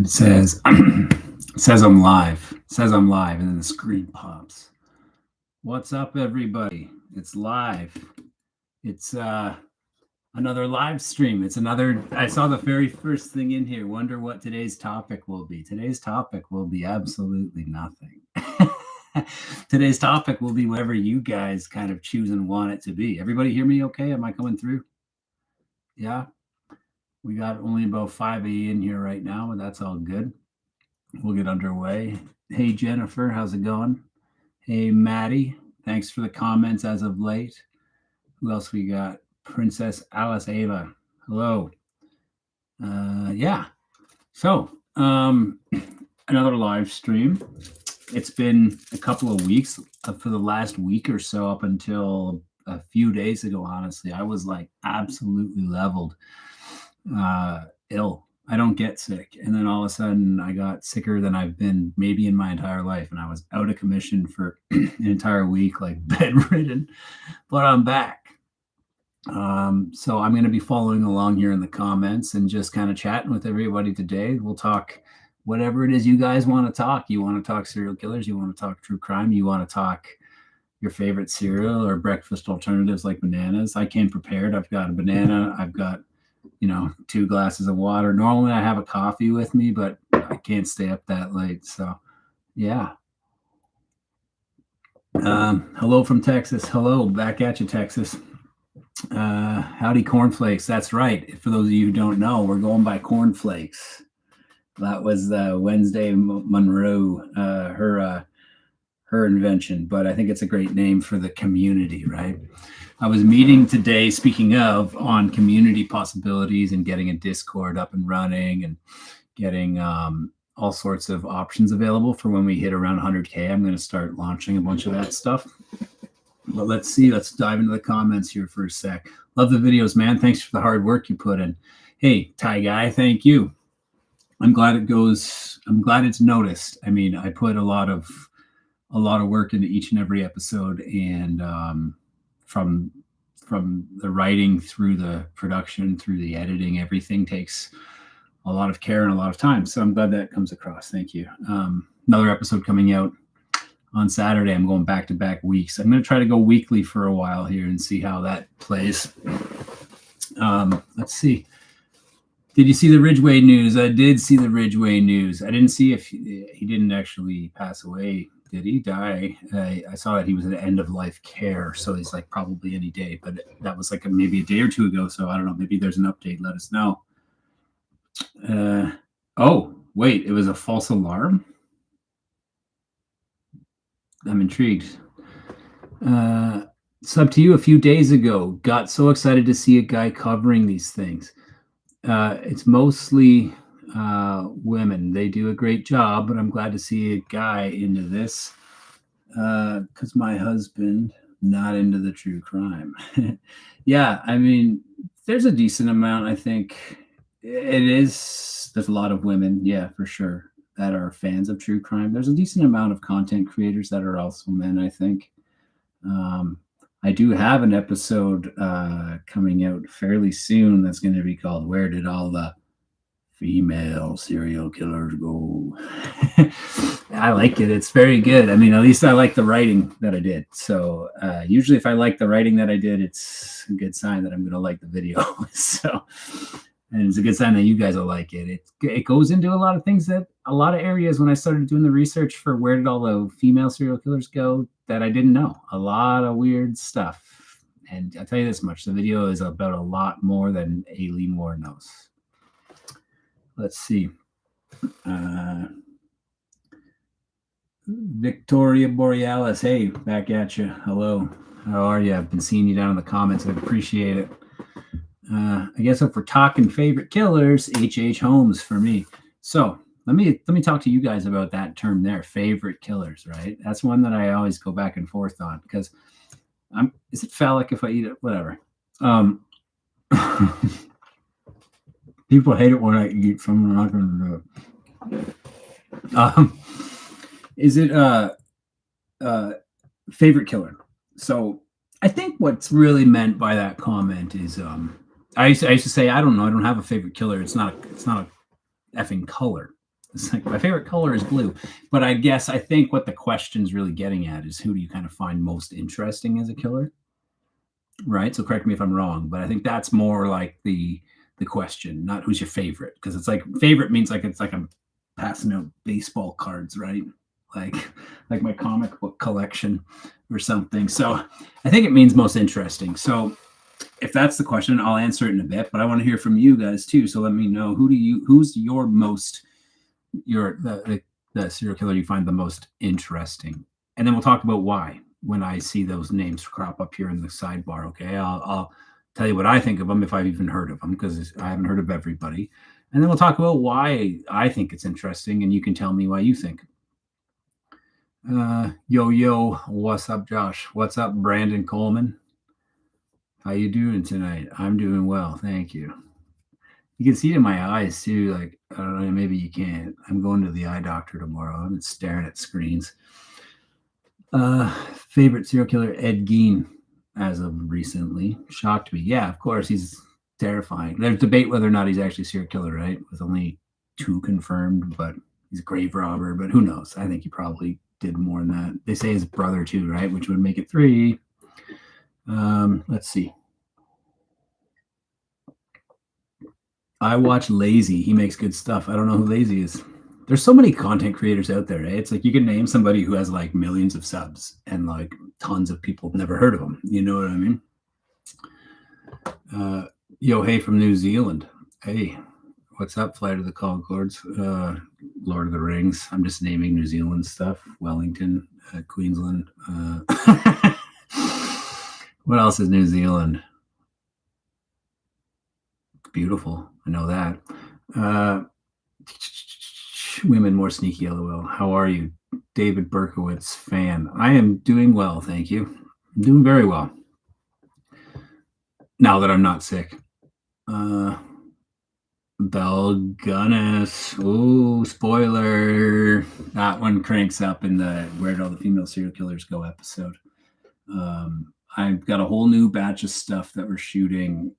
It says says I'm live. Says I'm live, and then the screen pops. What's up, everybody? It's live. It's another live stream. It's another. I saw the very first thing in here. Wonder what today's topic will be. Today's topic will be absolutely nothing. Today's topic will be whatever you guys kind of choose and want it to be. Everybody hear me okay? Am I coming through? Yeah. We got only about 5 in here right now, but that's all good. We'll get underway. Hey, Jennifer, how's it going? Hey, Maddie, thanks for the comments as of late. Who else we got? Princess Alice Ava. Hello. Yeah. So, another live stream. It's been a couple of weeks. For the last week or so, up until a few days ago, honestly, I was like absolutely leveled. Ill. I don't get sick. And then all of a sudden I got sicker than I've been maybe in my entire life. And I was out of commission for an entire week, like bedridden, but I'm back. So I'm going to be following along here in the comments and just kind of chatting with everybody today. We'll talk whatever it is you guys want to talk. You want to talk serial killers? You want to talk true crime? You want to talk your favorite cereal or breakfast alternatives like bananas? I came prepared. I've got a banana. I've got 2 glasses of water. Normally I have a coffee with me, but I can't stay up that late. So yeah. Hello from Texas. Hello, back at you, Texas. Howdy cornflakes. That's right. For those of you who don't know, we're going by cornflakes. That was Wednesday Monroe, her invention, but I think it's a great name for the community, right? I was meeting today, speaking of, on community possibilities and getting a Discord up and running and getting all sorts of options available for when we hit around 100K. I'm going to start launching a bunch of that stuff. But let's see. Let's dive into the comments here for a sec. Love the videos, man. Thanks for the hard work you put in. Hey, Ty Guy, thank you. I'm glad it's noticed. I mean, I put a lot of work into each and every episode, and from the writing through the production, through the editing, everything takes a lot of care and a lot of time. So I'm glad that comes across. Thank you. Another episode coming out on Saturday. I'm going back-to-back weeks. I'm going to try to go weekly for a while here and see how that plays. Let's see. Did you see the Ridgway news? I did see the Ridgway news. I didn't see if he didn't actually pass away. Did he die? I saw that he was in end-of-life care, so he's like probably any day. But that was like maybe a day or two ago, so I don't know. Maybe there's an update. Let us know. Oh, wait. It was a false alarm? I'm intrigued. Sub to you a few days ago. Got so excited to see a guy covering these things. It's mostly women. They do a great job, but I'm glad to see a guy into this because my husband not into the true crime. Yeah, I mean, there's a decent amount. I think it is. There's a lot of women, yeah, for sure, that are fans of true crime. There's a decent amount of content creators that are also men, I think. I do have an episode coming out fairly soon that's going to be called "Where Did All the Female Serial Killers Go?" I like it. It's very good. I mean, at least I like the writing that I did. So usually if I like the writing that I did, it's a good sign that I'm going to like the video. So, and it's a good sign that you guys will like it. It goes into a lot of things that a lot of areas when I started doing the research for where did all the female serial killers go that I didn't know. A lot of weird stuff. And I'll tell you this much, the video is about a lot more than Aileen Moore knows. Let's see. Victoria Borealis, hey, back at you. Hello. How are you? I've been seeing you down in the comments. I appreciate it. I guess if we're talking favorite killers, H.H. Holmes for me. So let me talk to you guys about that term there, favorite killers, right? That's one that I always go back and forth on because is it phallic if I eat it? Whatever. People hate it when I eat, so I'm not going to do it. Is it favorite killer? So I think what's really meant by that comment is I used to say, I don't know, I don't have a favorite killer. It's not a effing color. It's like my favorite color is blue. But I think what the question's really getting at is who do you kind of find most interesting as a killer? Right. So correct me if I'm wrong, but I think that's more like the question, not who's your favorite. Because it's like favorite means like it's like I'm passing out baseball cards, right? Like like my comic book collection or something. So I think it means most interesting. So if that's the question, I'll answer it in a bit, but I want to hear from you guys too. So let me know who's your most your the serial killer you find the most interesting, and then we'll talk about why when I see those names crop up here in the sidebar. Okay, I'll tell you what I think of them if I've even heard of them because I haven't heard of everybody, and then we'll talk about why I think it's interesting, and you can tell me why you think. Yo, what's up, Josh? What's up, Brandon Coleman? How you doing tonight? I'm doing well, thank you. You can see it in my eyes too. Like I don't know, maybe you can't. I'm going to the eye doctor tomorrow. I'm staring at screens. Favorite serial killer, Ed Gein, as of recently. Shocked me. Yeah, of course, he's terrifying. There's debate whether or not he's actually a serial killer, right? With only 2 confirmed, but he's a grave robber. But who knows? I think he probably did more than that. They say his brother too, right? Which would make it 3. Let's see. I watch Lazy. He makes good stuff. I don't know who Lazy is. There's so many content creators out there, eh? It's like you can name somebody who has like millions of subs and like tons of people have never heard of them. You know what I mean? Yo, hey from New Zealand. Hey, what's up, Flight of the Conchords? Lord of the Rings. I'm just naming New Zealand stuff. Wellington, Queensland. What else is New Zealand? Beautiful. I know that. Women more sneaky, lol. How are you? David Berkowitz fan. I am doing well, thank you. I'm doing very well. Now that I'm not sick. Bell Gunnis. Oh, spoiler. That one cranks up in the Where Did All the Female Serial Killers Go episode. I've got a whole new batch of stuff that we're shooting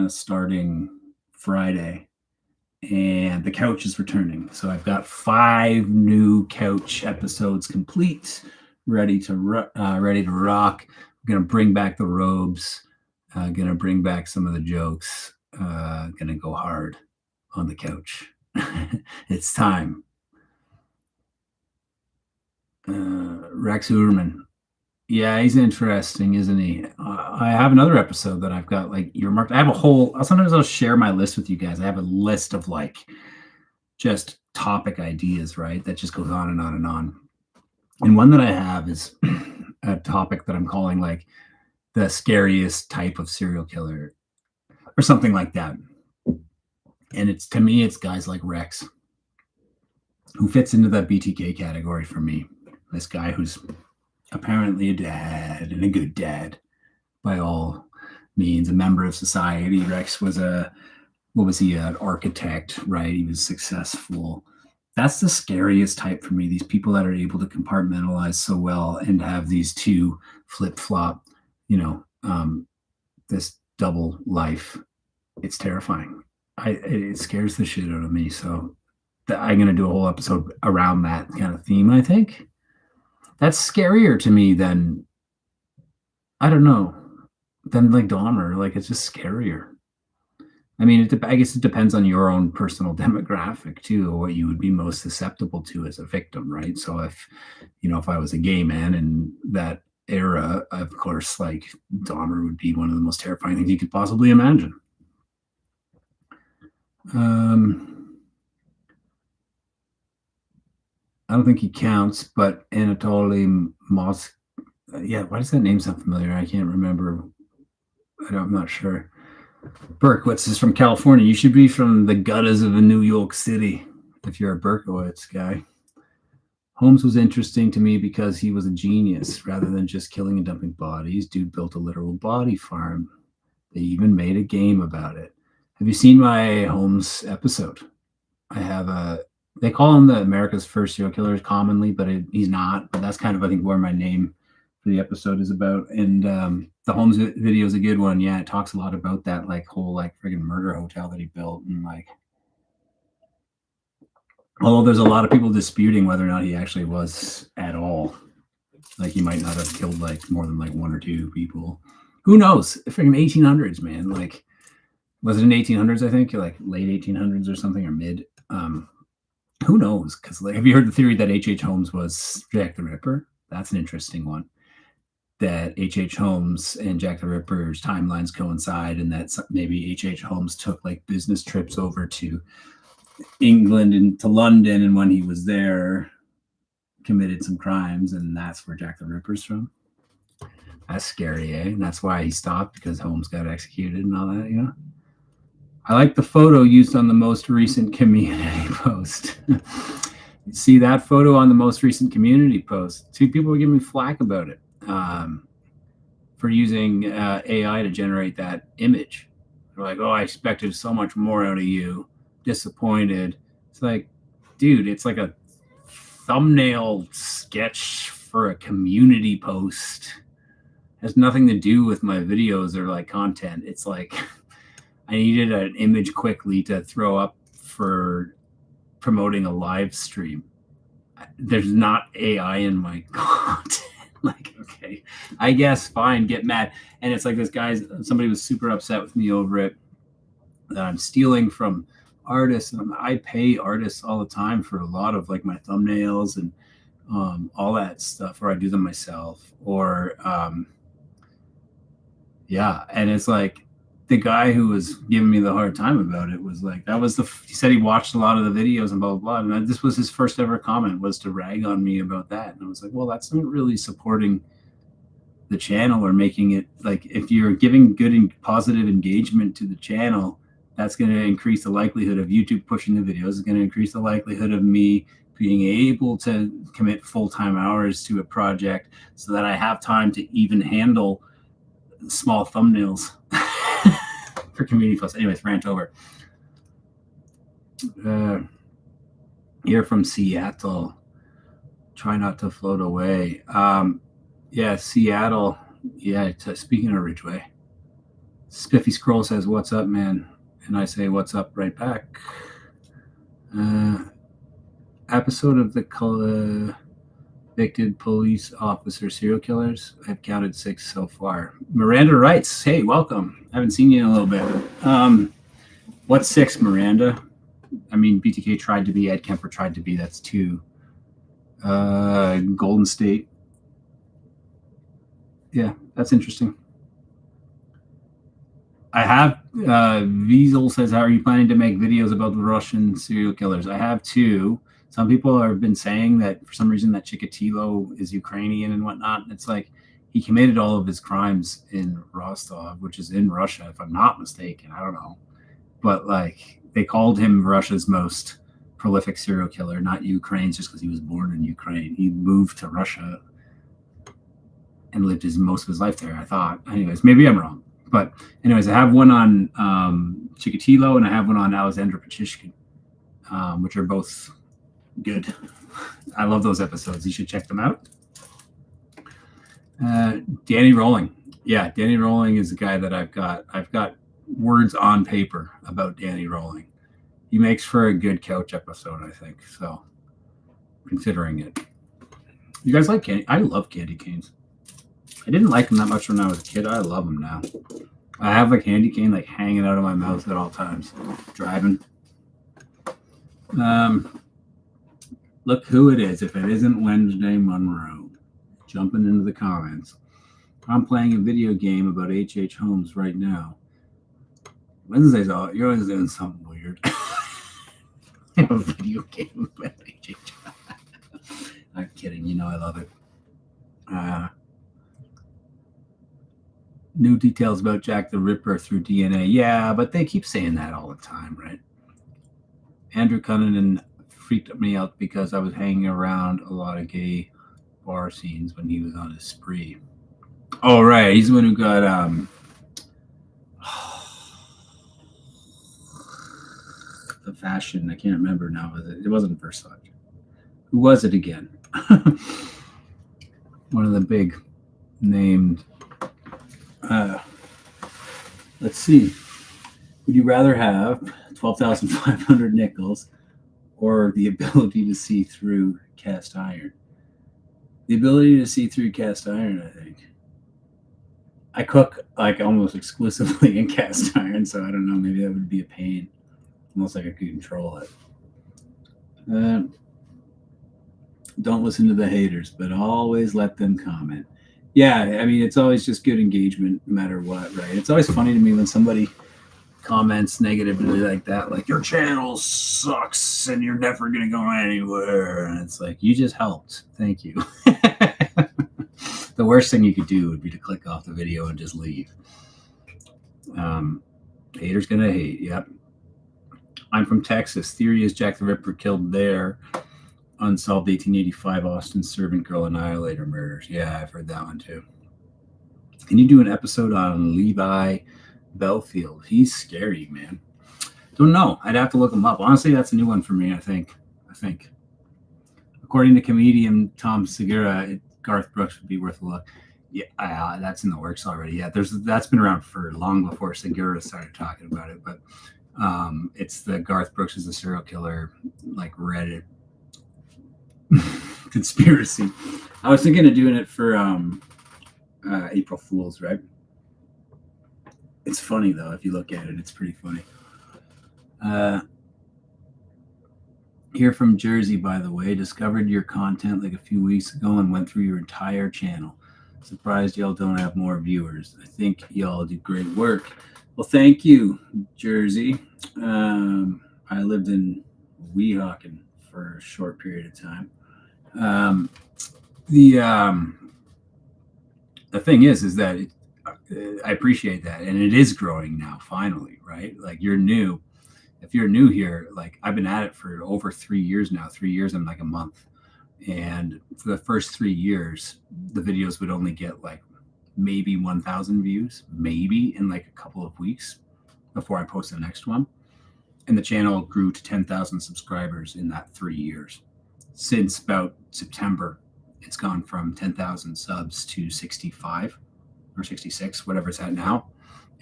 starting Friday, and the couch is returning. So I've got 5 new couch episodes complete, ready to rock. I'm gonna bring back the robes. Gonna bring back some of the jokes. Gonna go hard on the couch. It's time. Rex Hooverman. Yeah, he's interesting, isn't he? I have another episode that I've got like earmarked. I have a whole. Sometimes I'll share my list with you guys. I have a list of like just topic ideas, right? That just goes on and on and on. And one that I have is a topic that I'm calling like the scariest type of serial killer, or something like that. And it's to me, it's guys like Rex, who fits into that BTK category for me. This guy who's apparently a dad and a good dad by all means, a member of society. Rex was an architect, right? He was successful. That's the scariest type for me. These people that are able to compartmentalize so well and have these 2 flip-flop, this double life. It's terrifying. It scares the shit out of me. So I'm going to do a whole episode around that kind of theme, I think. That's scarier to me than, I don't know, than like Dahmer. Like, it's just scarier. I mean, I guess it depends on your own personal demographic too, what you would be most susceptible to as a victim, right? So if I was a gay man in that era, of course, like Dahmer would be one of the most terrifying things you could possibly imagine. I don't think he counts, but Anatoly Mosk. Yeah, why does that name sound familiar? I can't remember. I'm not sure. Berkowitz is from California. You should be from the gutters of New York City if you're a Berkowitz guy. Holmes was interesting to me because he was a genius. Rather than just killing and dumping bodies, dude built a literal body farm. They even made a game about it. Have you seen my Holmes episode? I have they call him the America's First Serial Killer commonly, but he's not. But that's kind of, I think, where my name for the episode is about. And the Holmes video is a good one. Yeah, it talks a lot about that like whole like friggin' murder hotel that he built, and like Although there's a lot of people disputing whether or not he actually was at all. Like, he might not have killed like more than like one or two people. Who knows? Freaking 1800s, man. Like, was it in 1800s? I think like late 1800s or something, or mid. Who knows? Because like, have you heard the theory that H.H. Holmes was Jack the Ripper? That's an interesting one. That H.H. Holmes and Jack the Ripper's timelines coincide, and that maybe H.H. Holmes took like business trips over to England and to London, and when he was there, committed some crimes, and that's where Jack the Ripper's from. That's scary, eh? And that's why he stopped, because Holmes got executed and all that, you know? I like the photo used on the most recent community post. See that photo on the most recent community post? Two people were giving me flack about it for using AI to generate that image. They're like, oh, I expected so much more out of you. Disappointed. It's like, dude, it's like a thumbnail sketch for a community post. It has nothing to do with my videos or like content. It's like I needed an image quickly to throw up for promoting a live stream. There's not AI in my content. Like, okay, I guess fine, get mad. And it's like this somebody was super upset with me over it, that I'm stealing from artists, and I pay artists all the time for a lot of like my thumbnails and all that stuff, or I do them myself, or yeah. And it's like the guy who was giving me the hard time about it was like, he said he watched a lot of the videos and blah blah blah, and this was his first ever comment, was to rag on me about that. And I was like, well, that's not really supporting the channel or making it, like, if you're giving good and positive engagement to the channel, that's going to increase the likelihood of YouTube pushing the videos. It's going to increase the likelihood of me being able to commit full-time hours to a project, so that I have time to even handle small thumbnails for community posts. Anyways, rant over. Here from Seattle. Try not to float away. Yeah, Seattle. Yeah, speaking of Ridgeway, Spiffy Scroll says, "What's up, man?" And I say, "What's up?" right back. Episode of the convicted police officer serial killers. I've counted 6 so far. Miranda writes, "Hey, welcome. I haven't seen you in a little bit. What's 6, Miranda?" I mean, BTK tried to be, Ed Kemper tried to be. That's 2. Golden State. Yeah, that's interesting. I have, Wiesel says, how are you planning to make videos about the Russian serial killers? I have 2. Some people have been saying that for some reason that Chikatilo is Ukrainian and whatnot. It's like, he committed all of his crimes in Rostov, which is in Russia, if I'm not mistaken. I don't know. But like, they called him Russia's most prolific serial killer, not Ukraine's, just because he was born in Ukraine. He moved to Russia and lived most of his life there, I thought. Anyways, maybe I'm wrong. But anyways, I have one on Chikatilo, and I have one on Alexander Pachishkin, which are both good. I love those episodes. You should check them out. Danny Rolling. Yeah, Danny Rolling is a guy that I've got words on paper about Danny Rolling. He makes for a good couch episode, I think. So, considering it. You guys like candy? I love candy canes. I didn't like them that much when I was a kid. I love them now. I have a candy cane like hanging out of my mouth at all times. Driving. Look who it is. If it isn't Wednesday Monroe. Jumping into the comments. I'm playing a video game about H.H. Holmes right now. Wednesday's all. You're always doing something weird. I have a video game about H.H. I'm kidding. You know I love it. New details about Jack the Ripper through DNA. Yeah, but they keep saying that all the time, right? Andrew Cunningham freaked me out because I was hanging around a lot of gay bar scenes when he was on his spree. Oh, right. He's the one who got the fashion. I can't remember now. It wasn't Versace. Who was it again? One of the big named. Let's see. Would you rather have 12,500 nickels or the ability to see through cast iron? The ability to see through cast iron, I think. I cook like almost exclusively in cast iron, so I don't know. Maybe that would be a pain, unless I could control it. Don't listen to the haters, but always let them comment. Yeah, I mean, it's always just good engagement, no matter what, right? It's always funny to me when somebody comments negatively like that, like your channel sucks and you're never gonna go anywhere, and it's like, you just helped, thank you. The worst thing you could do would be to click off the video and just leave. Haters gonna hate. Yep. I'm from Texas. Theory is Jack the Ripper killed there. Unsolved 1885 Austin servant girl annihilator murders. Yeah, I've heard that one too. Can you do an episode on Levi Belfield? He's scary, man. Don't know. I'd have to look him up. Honestly, that's a new one for me, I think. According to comedian Tom Segura, Garth Brooks would be worth a look. Yeah, that's in the works already. Yeah, that's been around for long before Segura started talking about it. But it's the Garth Brooks is a serial killer, like Reddit conspiracy. I was thinking of doing it for April Fool's, right? It's funny though. If you look at it, it's pretty funny. Here from Jersey, by the way. Discovered your content like a few weeks ago and went through your entire channel. Surprised y'all don't have more viewers. I think y'all do great work. Well, thank you, Jersey. I lived in Weehawken for a short period of time. The thing is that I appreciate that, and it is growing now. Finally, right? Like, you're new. If you're new here, like, I've been at it for over 3 years now. 3 years and like a month. And for the first 3 years, the videos would only get like maybe 1,000 views, maybe in like a couple of weeks before I post the next one. And the channel grew to 10,000 subscribers in that 3 years. Since about September, it's gone from 10,000 subs to 65 or 66, whatever it's at now.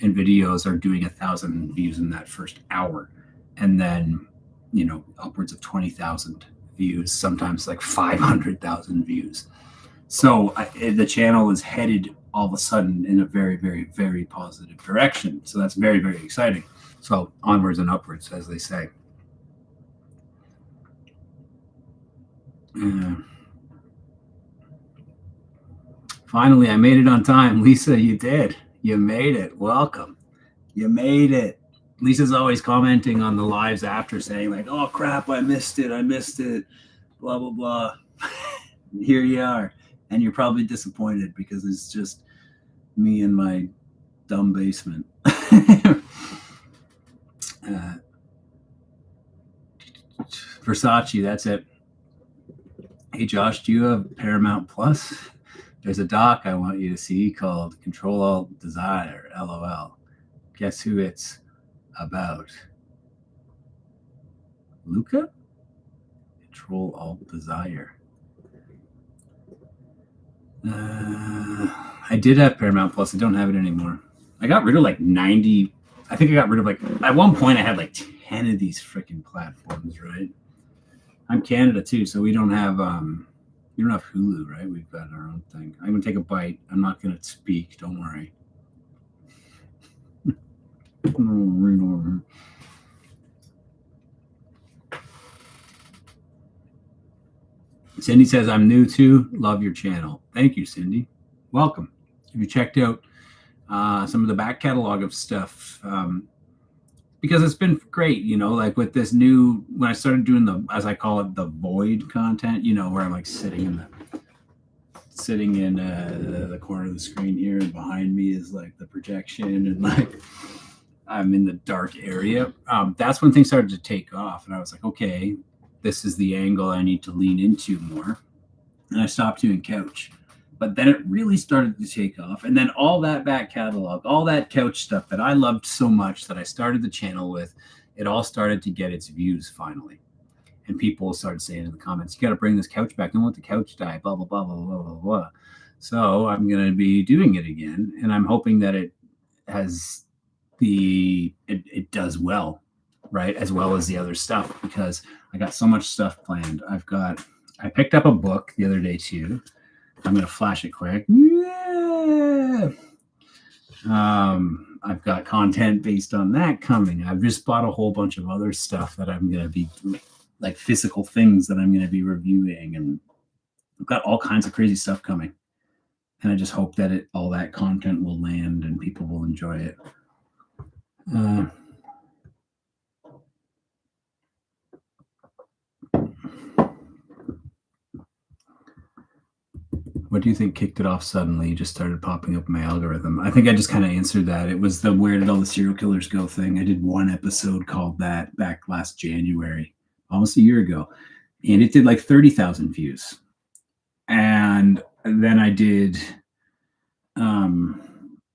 And videos are doing 1,000 views in that first hour. And then, upwards of 20,000 views, sometimes like 500,000 views. So the channel is headed all of a sudden in a very, very, very positive direction. So that's very, very exciting. So onwards and upwards, as they say. Finally, I made it on time. Lisa, you did. You made it. Welcome. You made it. Lisa's always commenting on the lives after, saying like, oh crap, I missed it, blah blah blah. Here you are, and you're probably disappointed because it's just me in my dumb basement. Versace, that's it. Hey Josh, do you have Paramount Plus? There's a doc I want you to see called Control Alt Desire, LOL. Guess who it's about? Luca? Control Alt Desire. I did have Paramount Plus. I don't have it anymore. I got rid of like 90. I think I got rid of like, at one point I had like 10 of these freaking platforms, right? I'm Canada too, so we don't have Hulu, right? We've got our own thing. I'm gonna take a bite. I'm not gonna speak. Don't worry. Cindy says, I'm new too. Love your channel. Thank you, Cindy. Welcome. Have you checked out some of the back catalog of stuff? Because it's been great, like with this new, when I started doing the, as I call it, the void content, where I'm like sitting in the corner of the screen here, and behind me is like the projection, and like I'm in the dark area. That's when things started to take off, and I was like, okay, this is the angle I need to lean into more. And I stopped doing couch. But then it really started to take off. And then all that back catalog, all that couch stuff that I loved so much that I started the channel with, it all started to get its views finally. And people started saying in the comments, you got to bring this couch back. Don't let the couch die, blah, blah, blah, blah, blah, blah, blah. So I'm going to be doing it again. And I'm hoping that it has it does well. right, as well as the other stuff, because I got so much stuff planned. I picked up a book the other day too. I'm gonna flash it quick. Yeah. I've got content based on that coming. I've just bought a whole bunch of other stuff that I'm gonna be like physical things that I'm gonna be reviewing, and I've got all kinds of crazy stuff coming. And I just hope that all that content will land and people will enjoy it. What do you think kicked it off suddenly? You just started popping up in my algorithm. I think I just kind of answered that. It was the Where Did All the Serial Killers Go thing. I did one episode called that back last January, almost a year ago. And it did like 30,000 views. And then I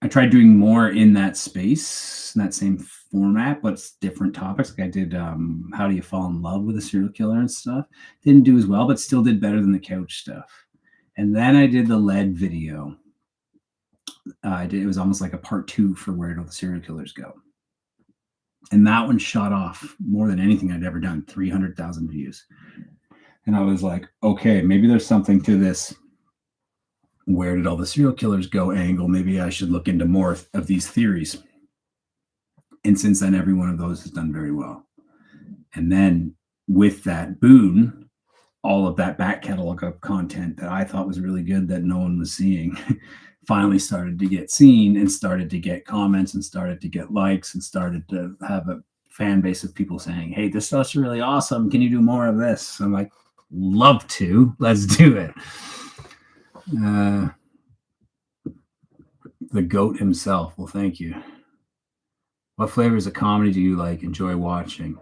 tried doing more in that space, in that same format, but it's different topics. Like I did how do you fall in love with a serial killer and stuff. Didn't do as well, but still did better than the couch stuff. And then I did the lead video. It was almost like a part 2 for Where Did All the Serial Killers Go. And that one shot off more than anything I'd ever done, 300,000 views. And I was like, okay, maybe there's something to this Where Did All the Serial Killers Go angle. Maybe I should look into more of these theories. And since then, every one of those has done very well. And then with that boon, all of that back catalog of content that I thought was really good that no one was seeing finally started to get seen and started to get comments and started to get likes and started to have a fan base of people saying, hey, this stuff's really awesome. Can you do more of this? I'm like, love to. Let's do it. The GOAT himself. Well, thank you. What flavors of comedy do you enjoy watching?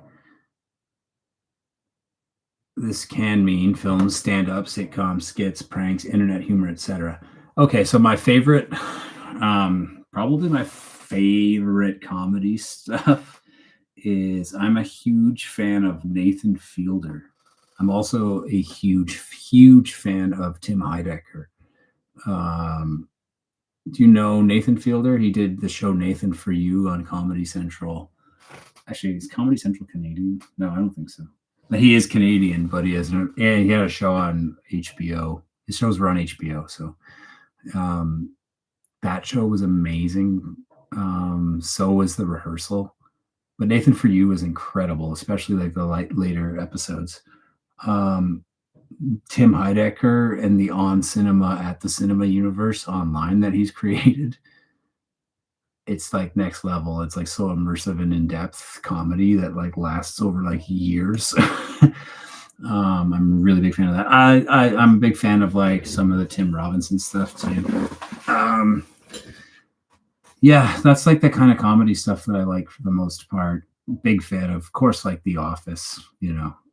This can mean films, stand-up, sitcoms, skits, pranks, internet humor, etc. Okay, so my favorite, probably my favorite comedy stuff is I'm a huge fan of Nathan Fielder. I'm also a huge fan of Tim Heidecker. Do you know Nathan Fielder? He did the show Nathan For You on Comedy Central. Actually, is Comedy Central Canadian? No, I don't think so. He is Canadian, but he had a show on HBO. His shows were on HBO, so that show was amazing. So was The Rehearsal, but Nathan For You was incredible, especially the later episodes. Tim Heidecker and the On Cinema at the Cinema universe online that he's created. It's next level. It's so immersive and in-depth comedy that lasts over years. I'm a really big fan of that. I'm a big fan of some of the Tim Robinson stuff too. Yeah, that's the kind of comedy stuff that I like for the most part. Big fan of course, The Office.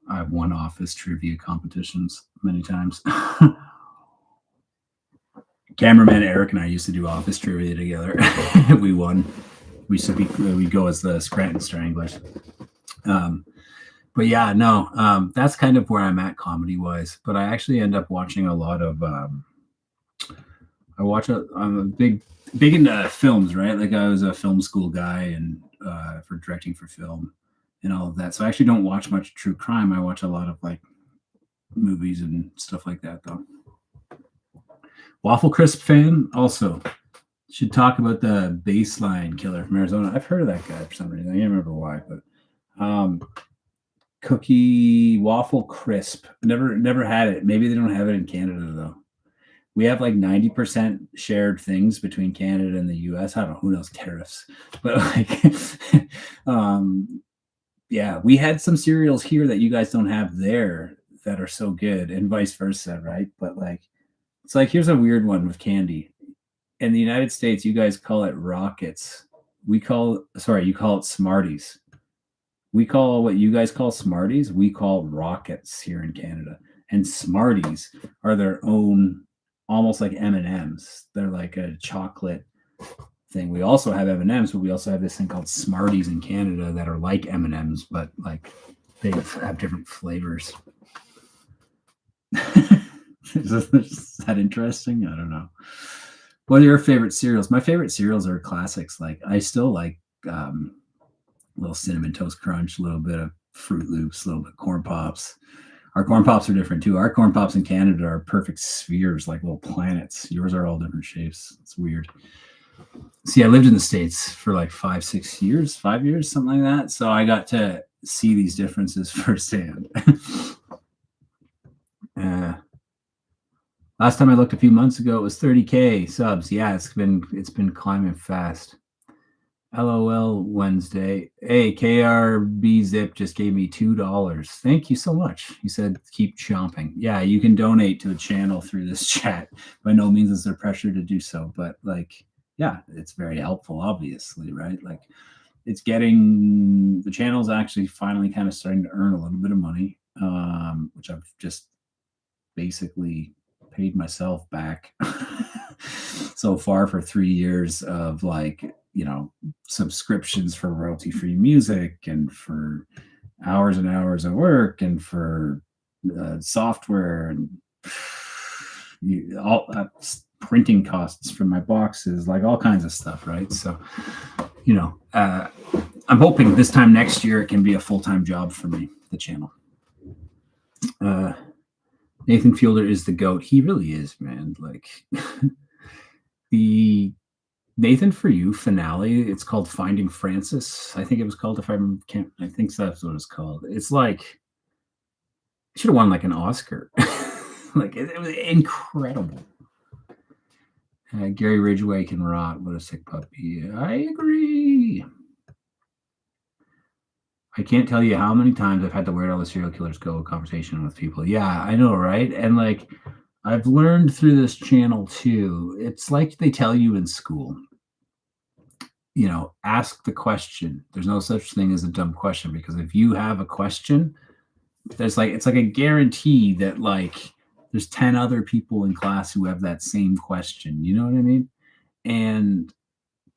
I've won Office trivia competitions many times. Cameraman Eric and I used to do Office trivia together. We won. We'd go as the Scranton Stranglers. But yeah, no, that's kind of where I'm at comedy wise. But I actually end up watching a lot of. I'm a big into films, right? I was a film school guy and for directing for film and all of that. So I actually don't watch much true crime. I watch a lot of movies and stuff like that, though. Waffle Crisp fan also should talk about the Baseline Killer from Arizona. I've heard of that guy for some reason. I can't remember why, but Cookie Waffle Crisp. Never had it. Maybe they don't have it in Canada though. We have 90% shared things between Canada and the US. I don't know, who knows, tariffs. But yeah, we had some cereals here that you guys don't have there that are so good, and vice versa, right? But it's here's a weird one with candy. In the United States, you guys call it Rockets. You call it Smarties. We call what you guys call Smarties, we call Rockets here in Canada. And Smarties are their own, almost like M&Ms. They're like a chocolate thing. We also have M&Ms, but we also have this thing called Smarties in Canada that are like M&Ms, but they have different flavors. Is that interesting? I don't know. What are your favorite cereals? My favorite cereals are classics. I still like little Cinnamon Toast Crunch, a little bit of Fruit Loops, a little bit of Corn Pops. Our Corn Pops are different too. Our Corn Pops in Canada are perfect spheres, like little planets. Yours are all different shapes. It's weird. See, I lived in the States for like 5 years, something like that. So I got to see these differences firsthand. Last time I looked a few months ago, it was 30K subs. Yeah, it's been climbing fast. LOL Wednesday. Hey, KRB Zip just gave me $2. Thank you so much. He said, keep chomping. Yeah, you can donate to the channel through this chat. By no means is there pressure to do so, but like, yeah, it's very helpful, obviously, right? Like, it's getting, the channel's actually finally kind of starting to earn a little bit of money, which I've just basically paid myself back so far for 3 years of like, you know, subscriptions for royalty-free music and for hours and hours of work and for software and all printing costs for my boxes, like all kinds of stuff, right? So, you know, I'm hoping this time next year it can be a full-time job for me, the channel. Nathan Fielder is the GOAT. He really is, man. Like the Nathan For You finale, it's called Finding Francis. I think it was called, I think that's what it's called. It's like, it should have won like an Oscar. Like it was incredible. Gary Ridgway can rot. What a sick puppy. I agree. I can't tell you how many times I've had to Where All the Serial Killers Go conversation with people. Yeah, I know, right? And like, I've learned through this channel too, it's like they tell you in school, you know, ask the question. There's no such thing as a dumb question, because if you have a question, there's like, it's like a guarantee that like there's 10 other people in class who have that same question. You know what I mean? And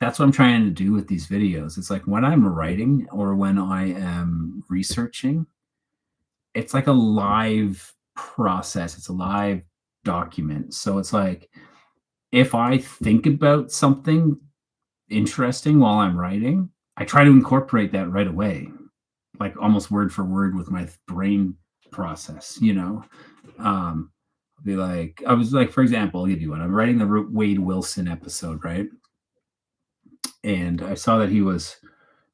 that's what I'm trying to do with these videos. It's like when I'm writing or when I am researching, it's like a live process. It's a live document. So it's like, if I think about something interesting while I'm writing, I try to incorporate that right away, like almost word for word with my brain process, you know? I'll be like, I was like, for example, I'll give you one. I'm writing the Wade Wilson episode, right? And I saw that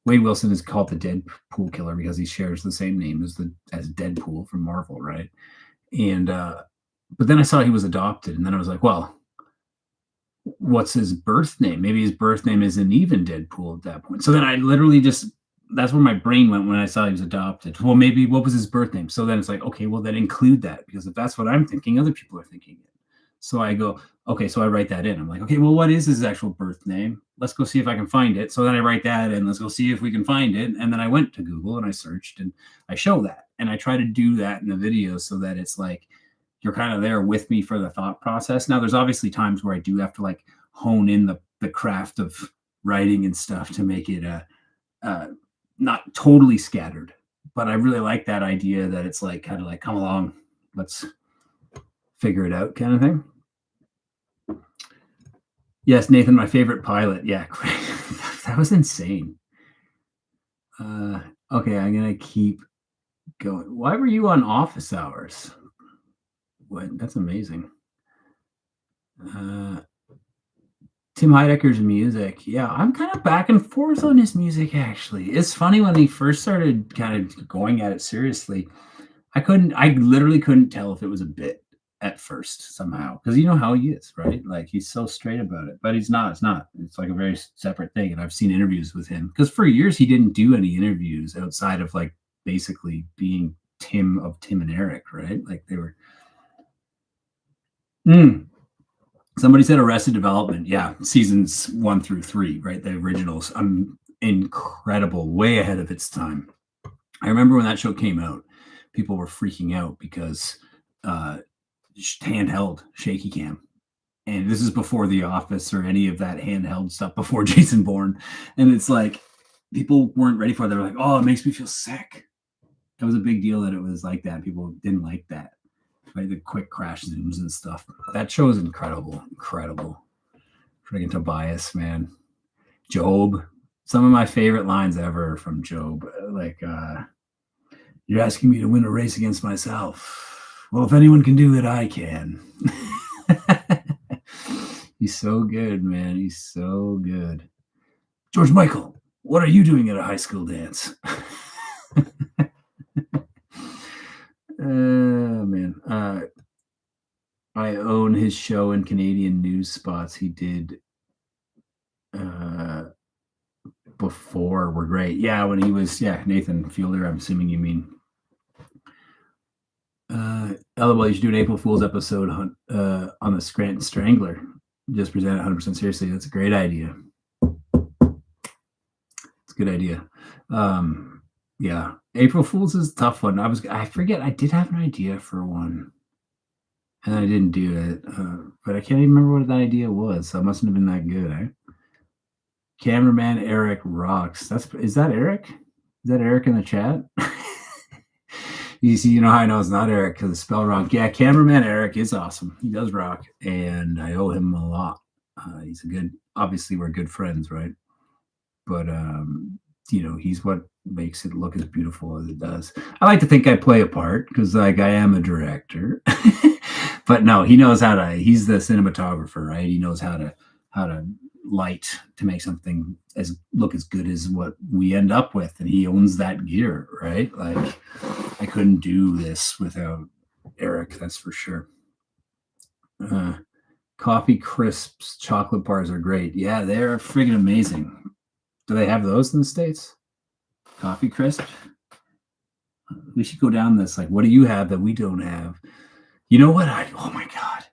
Wade Wilson is called the Deadpool killer because he shares the same name as Deadpool from Marvel, right? And but then I saw he was adopted, and then I was like, well, what's his birth name? Maybe his birth name isn't even Deadpool at that point. So then I literally that's where my brain went when I saw he was adopted. Well, maybe what was his birth name? So then it's like, okay, well then include that, because if that's what I'm thinking, other people are thinking it. So I go, okay, so I write that in. I'm like, okay, well, what is his actual birth name? Let's go see if I can find it. So then I write that in. Let's go see if we can find it. And then I went to Google and I searched and I show that. And I try to do that in the video so that it's like, you're kind of there with me for the thought process. Now, there's obviously times where I do have to like hone in the craft of writing and stuff to make it not totally scattered. But I really like that idea that it's like kind of like, come along, let's figure it out kind of thing. Yes, Nathan, my favorite pilot. Yeah, that was insane. Okay, I'm going to keep going. Why were you on office hours? What? That's amazing. Tim Heidecker's music. Yeah, I'm kind of back and forth on his music, actually. It's funny, when he first started kind of going at it seriously, I literally couldn't tell if it was a bit at first somehow, because you know how he is, right? Like, he's so straight about it, but it's not. It's like a very separate thing. And I've seen interviews with him, because for years he didn't do any interviews outside of like basically being Tim and Eric, right? Like they were. Somebody said Arrested Development. Yeah, seasons 1 through 3, right? The originals. Incredible, way ahead of its time. I remember when that show came out, people were freaking out because handheld shaky cam, and this is before The Office or any of that handheld stuff, before Jason Bourne, and it's like people weren't ready for it. They were like, oh, it makes me feel sick. It was a big deal that it was like that. People didn't like that, right? The quick crash zooms and stuff. That show is incredible. Friggin' Tobias, man. Job, Some of my favorite lines ever from Job, like, you're asking me to win a race against myself. Well, if anyone can do it, I can. He's so good, man. He's so good. George Michael, what are you doing at a high school dance? Man. I own his show in Canadian news spots he did before were great. Yeah, when he was, Nathan Fielder, I'm assuming you mean. LOL, you should do an April Fool's episode on the Scranton Strangler. Just present it 100% seriously. That's a great idea. It's a good idea. Yeah, April Fool's is a tough one. I forget, I did have an idea for one, and I didn't do it, but I can't even remember what that idea was, so it mustn't have been that good, eh? Cameraman Eric rocks. Is that Eric? Is that Eric in the chat? You see, you know how I know it's not Eric because it's spelled wrong. Yeah, cameraman Eric is awesome. He does rock, and I owe him a lot. He's obviously we're good friends, right? But he's what makes it look as beautiful as it does. I like to think I play a part because like I am a director. But no, he knows he's the cinematographer, right? He knows how to light to make something look as good as what we end up with, and he owns that gear, right? Like I couldn't do this without Eric, that's for sure. Coffee Crisps chocolate bars are great. Yeah, they're friggin' amazing. Do they have those in the States? Coffee Crisp? We should go down this. Like, what do you have that we don't have? You know what? Oh my God.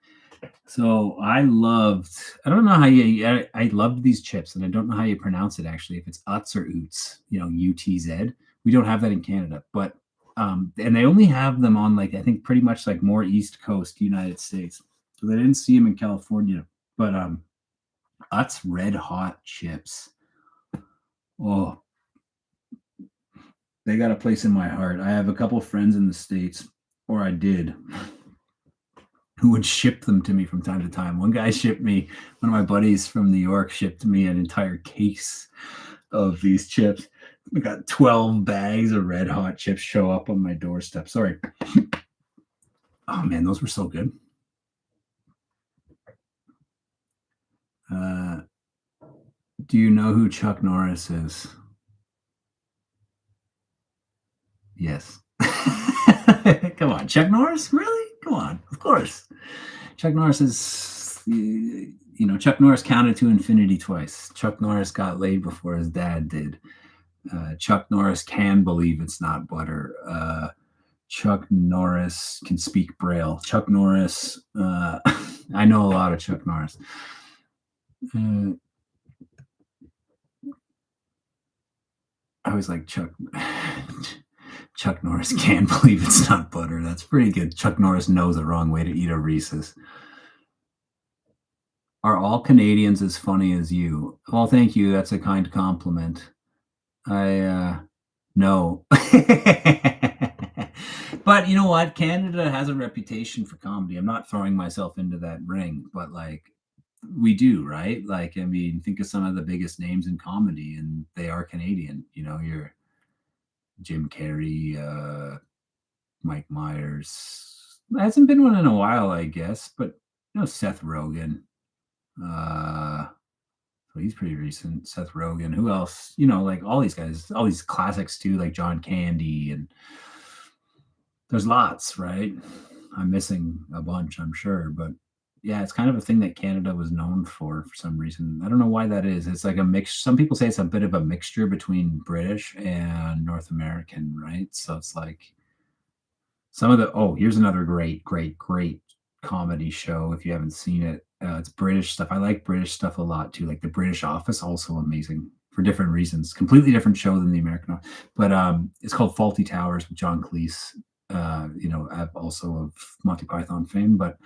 So I don't know how I loved these chips, and I don't know how you pronounce it actually, if it's Utz or Oots, UTZ. We don't have that in Canada, but, and they only have them on like, I think pretty much like more East Coast United States. So they didn't see them in California, but Utz Red Hot chips. Oh, they got a place in my heart. I have a couple friends in the States, or I did, who would ship them to me from time to time. One guy one of my buddies from New York shipped me an entire case of these chips. We got 12 bags of Red Hot chips show up on my doorstep. Sorry. Oh man, those were so good. Do you know who Chuck Norris is? Yes. Come on, Chuck Norris? Really? Come on, of course. Chuck Norris is, Chuck Norris counted to infinity twice. Chuck Norris got laid before his dad did. Chuck Norris can believe it's not butter. Chuck Norris can speak Braille. Chuck Norris, I know a lot of Chuck Norris. I was like, Chuck Norris can't believe it's not butter. That's pretty good. Chuck Norris knows the wrong way to eat a Reese's. Are all Canadians as funny as you? Well, thank you. That's a kind compliment. No. But you know what? Canada has a reputation for comedy. I'm not throwing myself into that ring, but like we do, right? Like, I mean, think of some of the biggest names in comedy, and they are Canadian. You're Jim Carrey, Mike Myers. Hasn't been one in a while, I guess, but Seth Rogen. So he's pretty recent. Seth Rogen. Who else? Like all these guys, all these classics too, like John Candy, and there's lots, right? I'm missing a bunch, I'm sure, but yeah, it's kind of a thing that Canada was known for some reason. I don't know why that is. It's like a mix. Some people say it's a bit of a mixture between British and North American, right? So it's like here's another great comedy show if you haven't seen it. It's British stuff. I like British stuff a lot too. Like The British Office, also amazing for different reasons. Completely different show than the American one. But it's called Fawlty Towers with John Cleese, also of Monty Python fame. But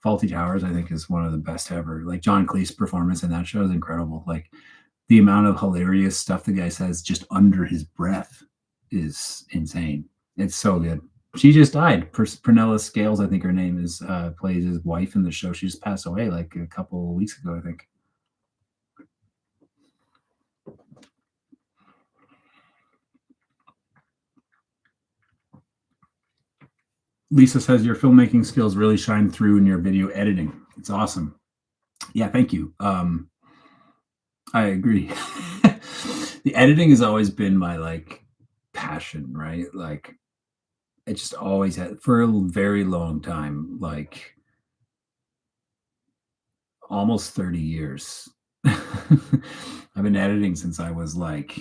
Fawlty Towers, I think, is one of the best ever. Like John Cleese performance in that show is incredible. Like the amount of hilarious stuff the guy says just under his breath is insane. It's so good. She just died. Prunella Scales, I think her name is, plays his wife in the show. She just passed away like a couple of weeks ago, I think. Lisa says your filmmaking skills really shine through in your video editing. It's awesome. Yeah, thank you. I agree. The editing has always been my like passion, right? Like it just always had for a very long time, like almost 30 years. I've been editing since I was like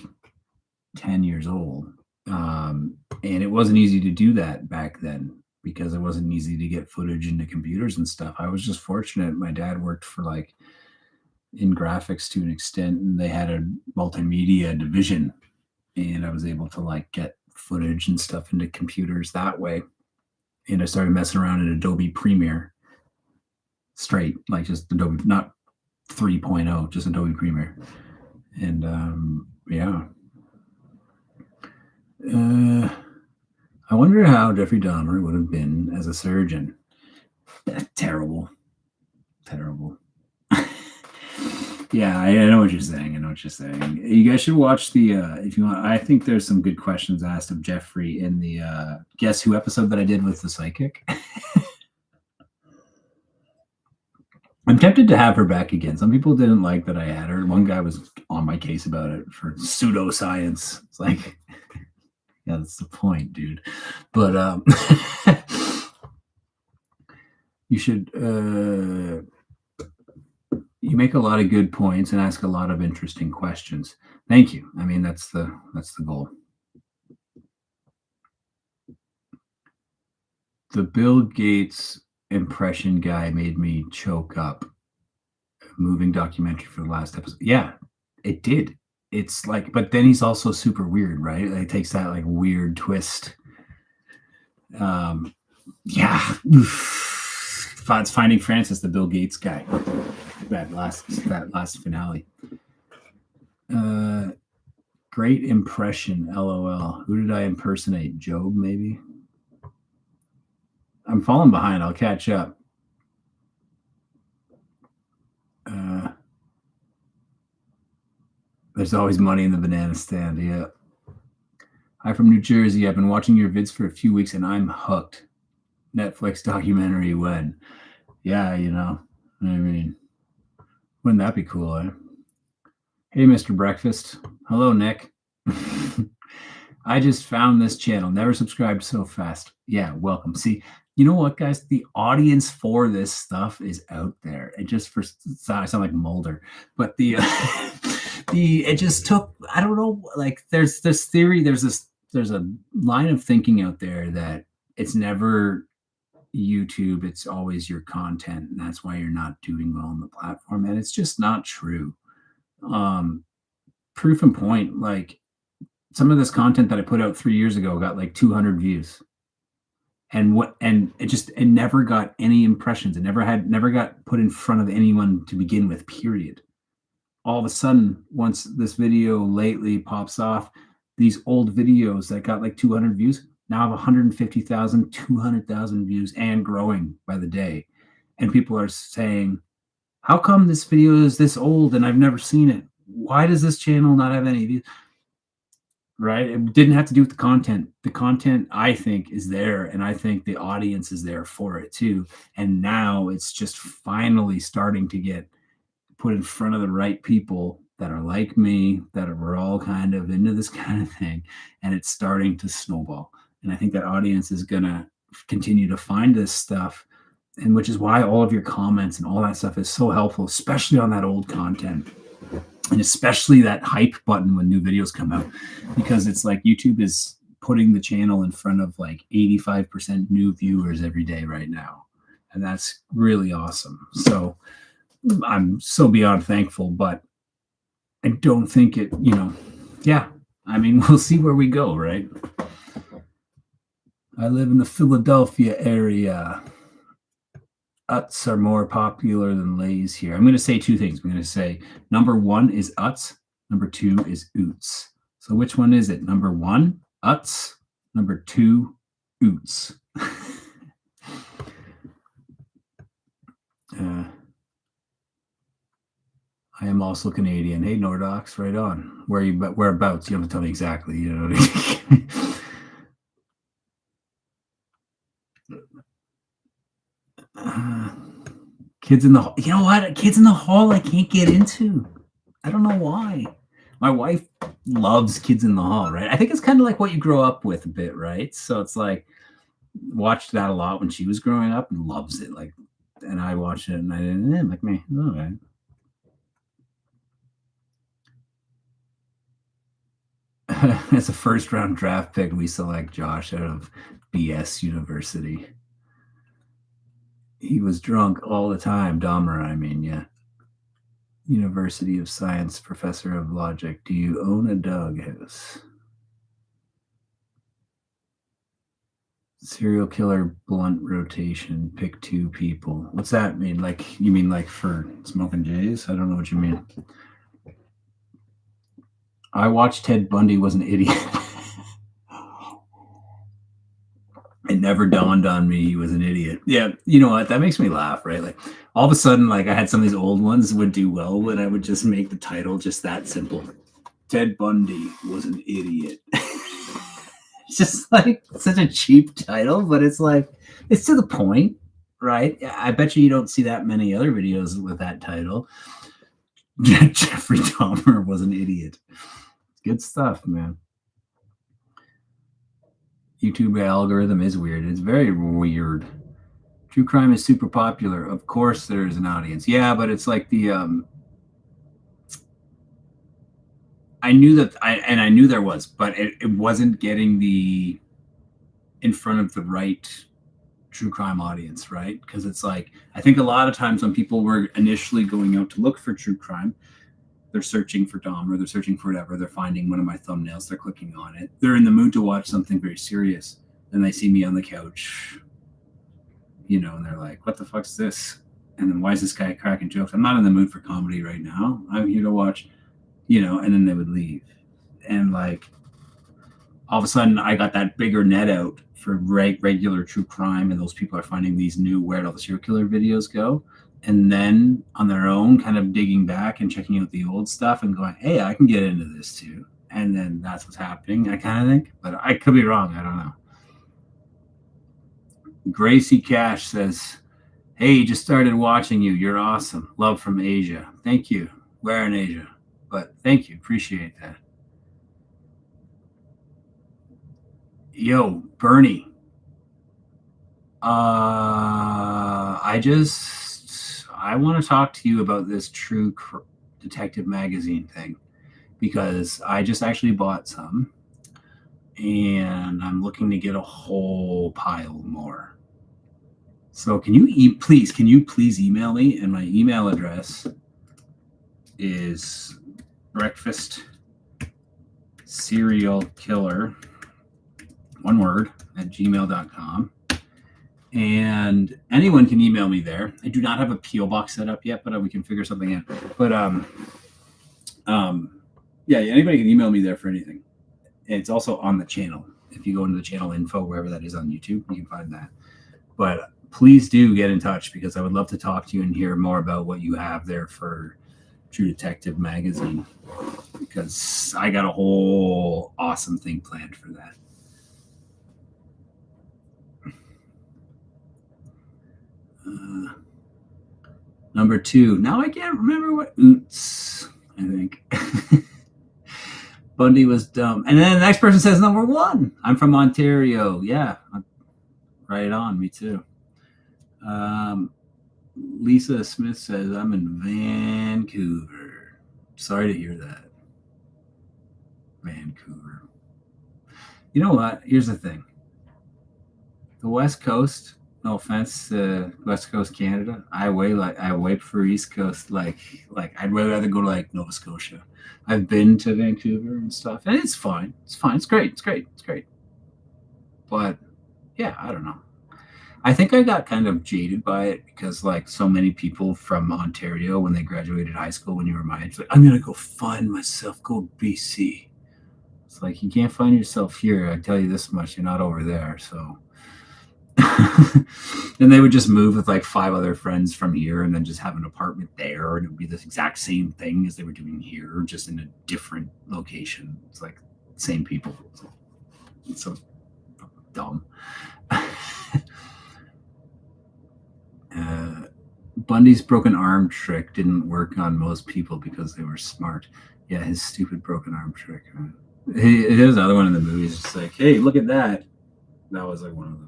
10 years old. And it wasn't easy to do that back then because it wasn't easy to get footage into computers and stuff. I was just fortunate. My dad worked for like in graphics to an extent, and they had a multimedia division, and I was able to like get footage and stuff into computers that way. And I started messing around in Adobe Premiere straight, like just Adobe, not 3.0, just Adobe Premiere. And yeah. I wonder how Jeffrey Dahmer would have been as a surgeon. Terrible. Yeah, I know what you're saying. You guys should watch the if you want. I think there's some good questions asked of Jeffrey in the Guess Who episode that I did with the psychic. I'm tempted to have her back again. Some people didn't like that I had her. One guy was on my case about it for pseudoscience. It's like, yeah, that's the point, dude. But you should you make a lot of good points and ask a lot of interesting questions. Thank you. I mean, that's the goal. The Bill Gates impression guy made me choke up. Moving documentary for the last episode. Yeah, it did. It's like, but then he's also super weird, right? Like, it takes that like weird twist. Yeah. It's Finding Francis, the Bill Gates guy. That last finale. Great impression, LOL. Who did I impersonate? Job, maybe? I'm falling behind. I'll catch up. There's always money in the banana stand. Yeah. Hi from New Jersey. I've been watching your vids for a few weeks and I'm hooked. Netflix documentary when? Yeah, you know. I mean, wouldn't that be cool, eh? Hey, Mr. Breakfast. Hello, Nick. I just found this channel. Never subscribed so fast. Yeah, welcome. See, you know what, guys? The audience for this stuff is out there. It just I sound like Mulder, but it just took, I don't know, like there's this theory, there's a line of thinking out there that it's never YouTube, it's always your content, and that's why you're not doing well on the platform. And it's just not true. Proof and point, like some of this content that I put out 3 years ago got like 200 views. And it never got any impressions. It never got put in front of anyone to begin with, period. All of a sudden, once this video lately pops off, these old videos that got like 200 views now have 150,000, 200,000 views and growing by the day. And people are saying, how come this video is this old and I've never seen it? Why does this channel not have any views? Right? It didn't have to do with the content. The content, I think, is there, and I think the audience is there for it too. And now it's just finally starting to get put in front of the right people that are like me, we're all kind of into this kind of thing, and it's starting to snowball. And I think that audience is going to continue to find this stuff, and which is why all of your comments and all that stuff is so helpful, especially on that old content. And especially that hype button when new videos come out, because it's like YouTube is putting the channel in front of like 85% new viewers every day right now. And that's really awesome. So I'm so beyond thankful, but I don't think it, yeah. I mean, we'll see where we go, right? I live in the Philadelphia area. Utz are more popular than Lay's here. I'm going to say two things. I'm going to say number one is Utz. Number two is Oots. So which one is it? Number one, Utz. Number two, Oots. I am also Canadian. Hey, Nordox, right on. Whereabouts? You don't have to tell me exactly. You know what I mean? Uh, Kids in the Hall. You know what? Kids in the Hall I can't get into. I don't know why. My wife loves Kids in the Hall, right? I think it's kind of like what you grow up with a bit, right? So it's like watched that a lot when she was growing up and loves it. Like, and I watched it and I didn't. I'm like, man, all right. As a first round draft pick, we select Josh out of BS University. He was drunk all the time. Dahmer, I mean, yeah. University of Science professor of logic. Do you own a doghouse? Serial killer blunt rotation. Pick two people. What's that mean? Like, you mean like for smoking J's? I don't know what you mean. I watched Ted Bundy was an idiot. It never dawned on me he was an idiot. Yeah, you know what? That makes me laugh, right? Like all of a sudden, like I had some of these old ones would do well when I would just make the title just that simple. Ted Bundy was an idiot. It's just like such a cheap title, but it's like it's to the point, right? I bet you don't see that many other videos with that title. Jeffrey Dahmer was an idiot. Good stuff, man. YouTube algorithm is weird. It's very weird. True crime is super popular. Of course, there's an audience. Yeah, but it's like the I knew that I knew there was, but it wasn't getting the in front of the right true crime audience, right? Because it's like I think a lot of times when people were initially going out to look for true crime, they're searching for Dahmer, they're searching for whatever, they're finding one of my thumbnails, they're clicking on it. They're in the mood to watch something very serious. Then they see me on the couch, you know, and they're like, what the fuck's this? And then why is this guy cracking jokes? I'm not in the mood for comedy right now. I'm here to watch, you know, and then they would leave. And like all of a sudden I got that bigger net out for regular true crime, and those people are finding these new where'd all the serial killer videos go, and then on their own kind of digging back and checking out the old stuff and going, hey, I can get into this too. And then that's what's happening, I kind of think, but I could be wrong, I don't know. Gracie Cash says, hey, just started watching you, you're awesome, love from Asia. Thank you. We're in Asia, but thank you, appreciate that. Yo, Bernie. I want to talk to you about this True Detective magazine thing because I just actually bought some and I'm looking to get a whole pile more. So can you please email me? And my email address is breakfast serial killer, one word, at gmail.com. And anyone can email me there. I do not have a PO box set up yet, but we can figure something out. But yeah, anybody can email me there for anything. And it's also on the channel. If you go into the channel info, wherever that is on YouTube, you can find that. But please do get in touch because I would love to talk to you and hear more about what you have there for True Detective magazine, because I got a whole awesome thing planned for that. Number 2. Now I can't remember what oots, I think. Bundy was dumb. And then the next person says number 1. I'm from Ontario. Yeah. Right on. Me too. Lisa Smith says I'm in Vancouver. Sorry to hear that. Vancouver. You know what? Here's the thing. The West Coast, no offense to West Coast Canada, I way prefer East Coast. Like I'd rather go to like Nova Scotia. I've been to Vancouver and stuff, and it's fine. It's fine. It's great. It's great. It's great. But yeah, I don't know. I think I got kind of jaded by it because like so many people from Ontario when they graduated high school when you were my age, like I'm gonna go find myself, go BC. It's like you can't find yourself here. I tell you this much, you're not over there. So and they would just move with like 5 other friends from here and then just have an apartment there, and it would be the exact same thing as they were doing here, just in a different location. It's like same people. It's so dumb. Bundy's broken arm trick didn't work on most people because they were smart. Yeah, his stupid broken arm trick. There's another one in the movie. It's just like, hey, look at that. That was like one of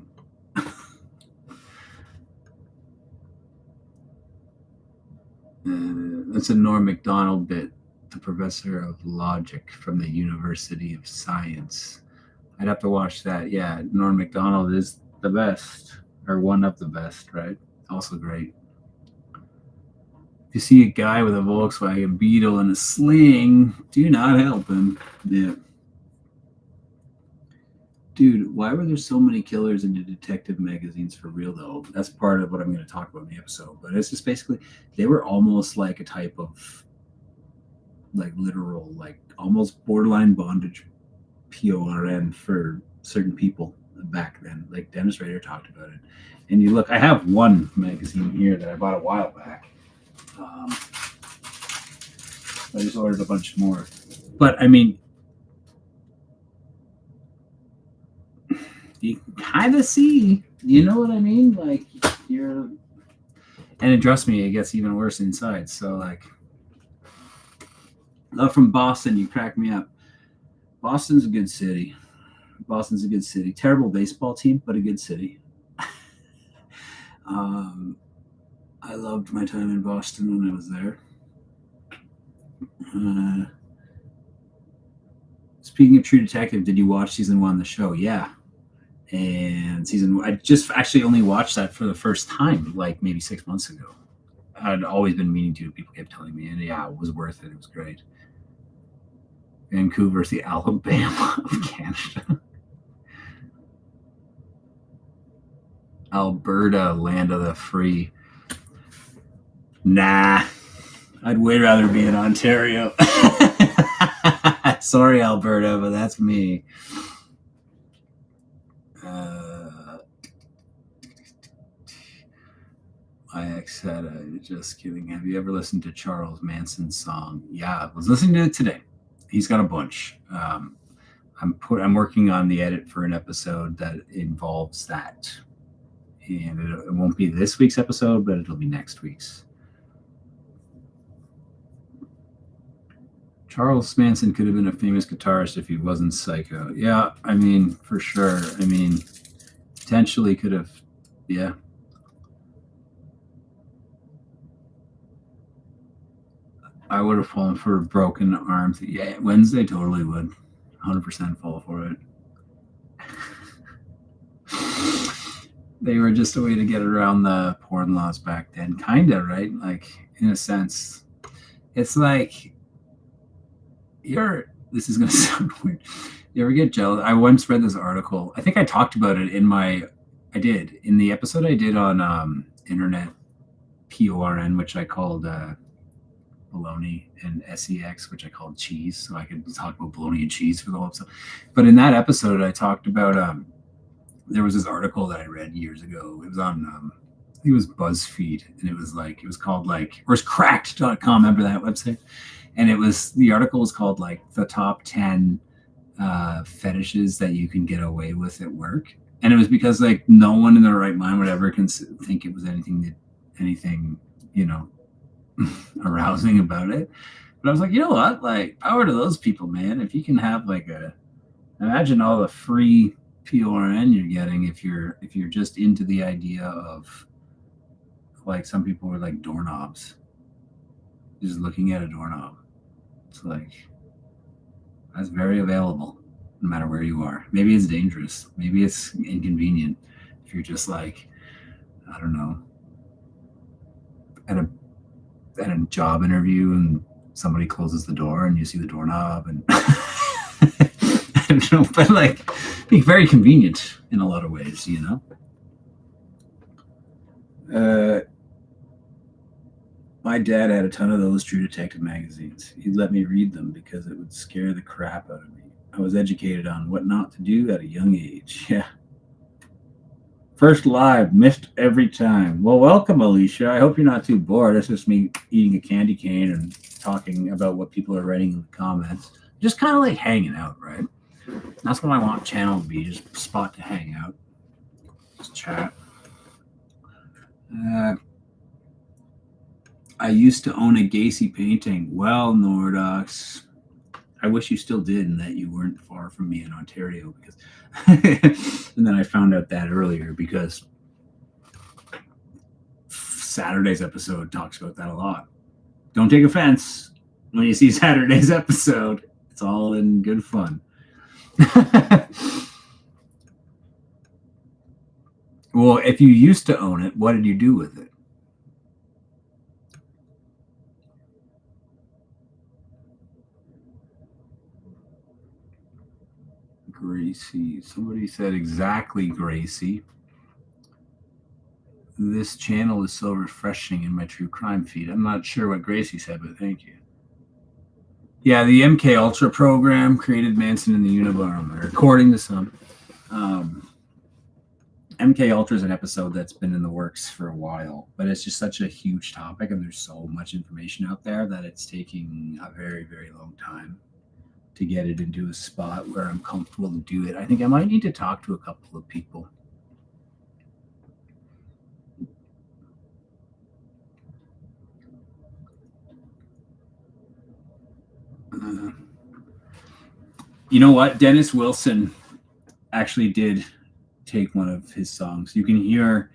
them. That's a Norm Macdonald bit, the professor of logic from the University of Science. I'd have to watch that. Yeah, Norm Macdonald is the best, or one of the best, right? Also great. If you see a guy with a Volkswagen Beetle and a sling, do not help him. Yeah. Dude, why were there so many killers in the detective magazines for real, though? That's part of what I'm going to talk about in the episode. But it's just basically, they were almost like a type of, like, literal, like, almost borderline bondage PORN for certain people back then. Like, Dennis Rader talked about it. And you look, I have one magazine here that I bought a while back. I just ordered a bunch more. But, I mean, you kind of see, you know what I mean? Like, you're, and trust me, it gets even worse inside. So, like, love from Boston, you crack me up. Boston's a good city. Boston's a good city. Terrible baseball team, but a good city. I loved my time in Boston when I was there. Speaking of True Detective, did you watch season 1 of the show? Yeah. And I just actually only watched that for the first time, like maybe 6 months ago. I'd always been meaning to. People kept telling me, and yeah, it was worth it. It was great. Vancouver's the Alabama of Canada. Alberta, land of the free. Nah, I'd way rather be in Ontario. Sorry, Alberta, but that's me. My ex said, just kidding. Have you ever listened to Charles Manson's song? Yeah, I was listening to it today. He's got a bunch. I'm working on the edit for an episode that involves that. And it won't be this week's episode, but it'll be next week's. Charles Manson could have been a famous guitarist if he wasn't psycho. Yeah, I mean, for sure. I mean, potentially could have, yeah. I would have fallen for broken arms. Yeah, Wednesday totally would. 100% fall for it. They were just a way to get around the porn laws back then. Kind of, right? Like, in a sense. It's like, this is going to sound weird. You ever get jealous? I once read this article. I think I talked about it in the episode I did on internet PORN, which I called bologna, and SEX, which I called cheese. So I could talk about bologna and cheese for the whole episode. But in that episode, I talked about, there was this article that I read years ago. It was on, I think it was BuzzFeed, and it was called like, or it's cracked.com. Remember that website? And the article was called like the top 10 fetishes that you can get away with at work. And it was because like no one in their right mind would ever think it was anything, you know, arousing about it. But I was like, you know what? Like, power to those people, man. If you can have like imagine all the free PORN you're getting if you're just into the idea of, like, some people were like doorknobs. Just looking at a doorknob. It's like, that's very available no matter where you are. Maybe it's dangerous. Maybe it's inconvenient if you're just like, I don't know, at a job interview and somebody closes the door and you see the doorknob and I don't know, but like being very convenient in a lot of ways, you know. My dad had a ton of those True Detective magazines. He'd let me read them because it would scare the crap out of me. I was educated on what not to do at a young age. Yeah. First live, missed every time. Well, welcome, Alicia. I hope you're not too bored. It's just me eating a candy cane and talking about what people are writing in the comments. Just kind of like hanging out, right? That's what I want channel to be, just a spot to hang out. Just chat. I used to own a Gacy painting. Well, Nordox, I wish you still did and that you weren't far from me in Ontario, because and then I found out that earlier because Saturday's episode talks about that a lot. Don't take offense when you see Saturday's episode. It's all in good fun. Well, if you used to own it, what did you do with it? Gracie. Somebody said exactly, Gracie. This channel is so refreshing in my true crime feed. I'm not sure what Gracie said, but thank you. Yeah, the MK Ultra program created Manson in the Unabomber, according to some. MK Ultra is an episode that's been in the works for a while, but it's just such a huge topic, and there's so much information out there that it's taking a very, very long time to get it into a spot where I'm comfortable to do it. I think I might need to talk to a couple of people. You know what? Dennis Wilson actually did take one of his songs. You can hear,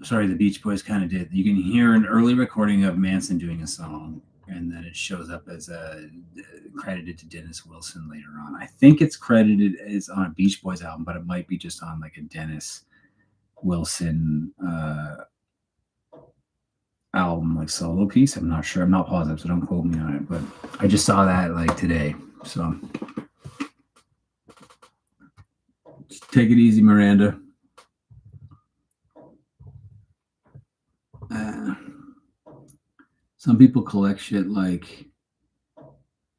sorry, the Beach Boys kind of did. You can hear an early recording of Manson doing a song, and then it shows up as credited to Dennis Wilson later on. I think it's credited as on a Beach Boys album, but it might be just on like a Dennis Wilson album, like solo piece. I'm not sure. I'm not positive, so don't quote me on it. But I just saw that like today. So take it easy, Miranda. Some people collect shit like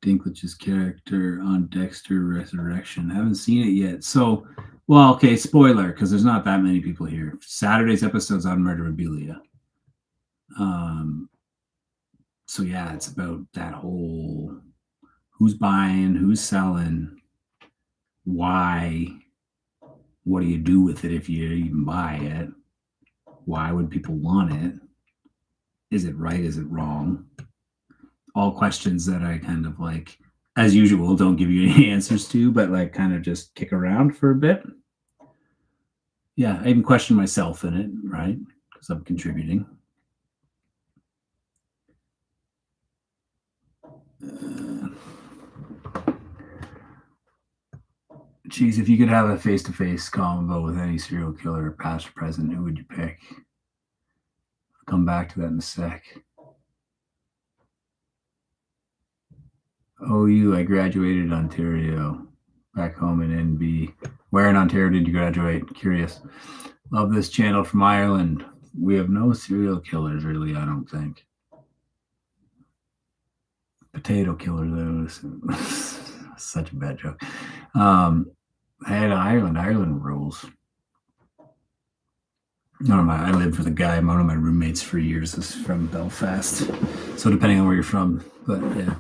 Dinklage's character on Dexter Resurrection. I haven't seen it yet. So, well, okay, spoiler, because there's not that many people here. Saturday's episode's on Murderabilia. So yeah, it's about that whole who's buying, who's selling, why, what do you do with it if you even buy it? Why would people want it? Is it right? Is it wrong? All questions that I kind of like, as usual, don't give you any answers to, but like kind of just kick around for a bit. Yeah, I even question myself in it, right? Because I'm contributing. Geez, if you could have a face-to-face combo with any serial killer, past or present, who would you pick? I'll come back to that in a sec. OU, I graduated Ontario, back home in NB. Where in Ontario did you graduate? Curious. Love this channel from Ireland. We have no serial killers, really, I don't think. Potato killer, though. Such a bad joke. I had Ireland rules. I lived with a guy, one of my roommates for years was from Belfast. So depending on where you're from, but yeah.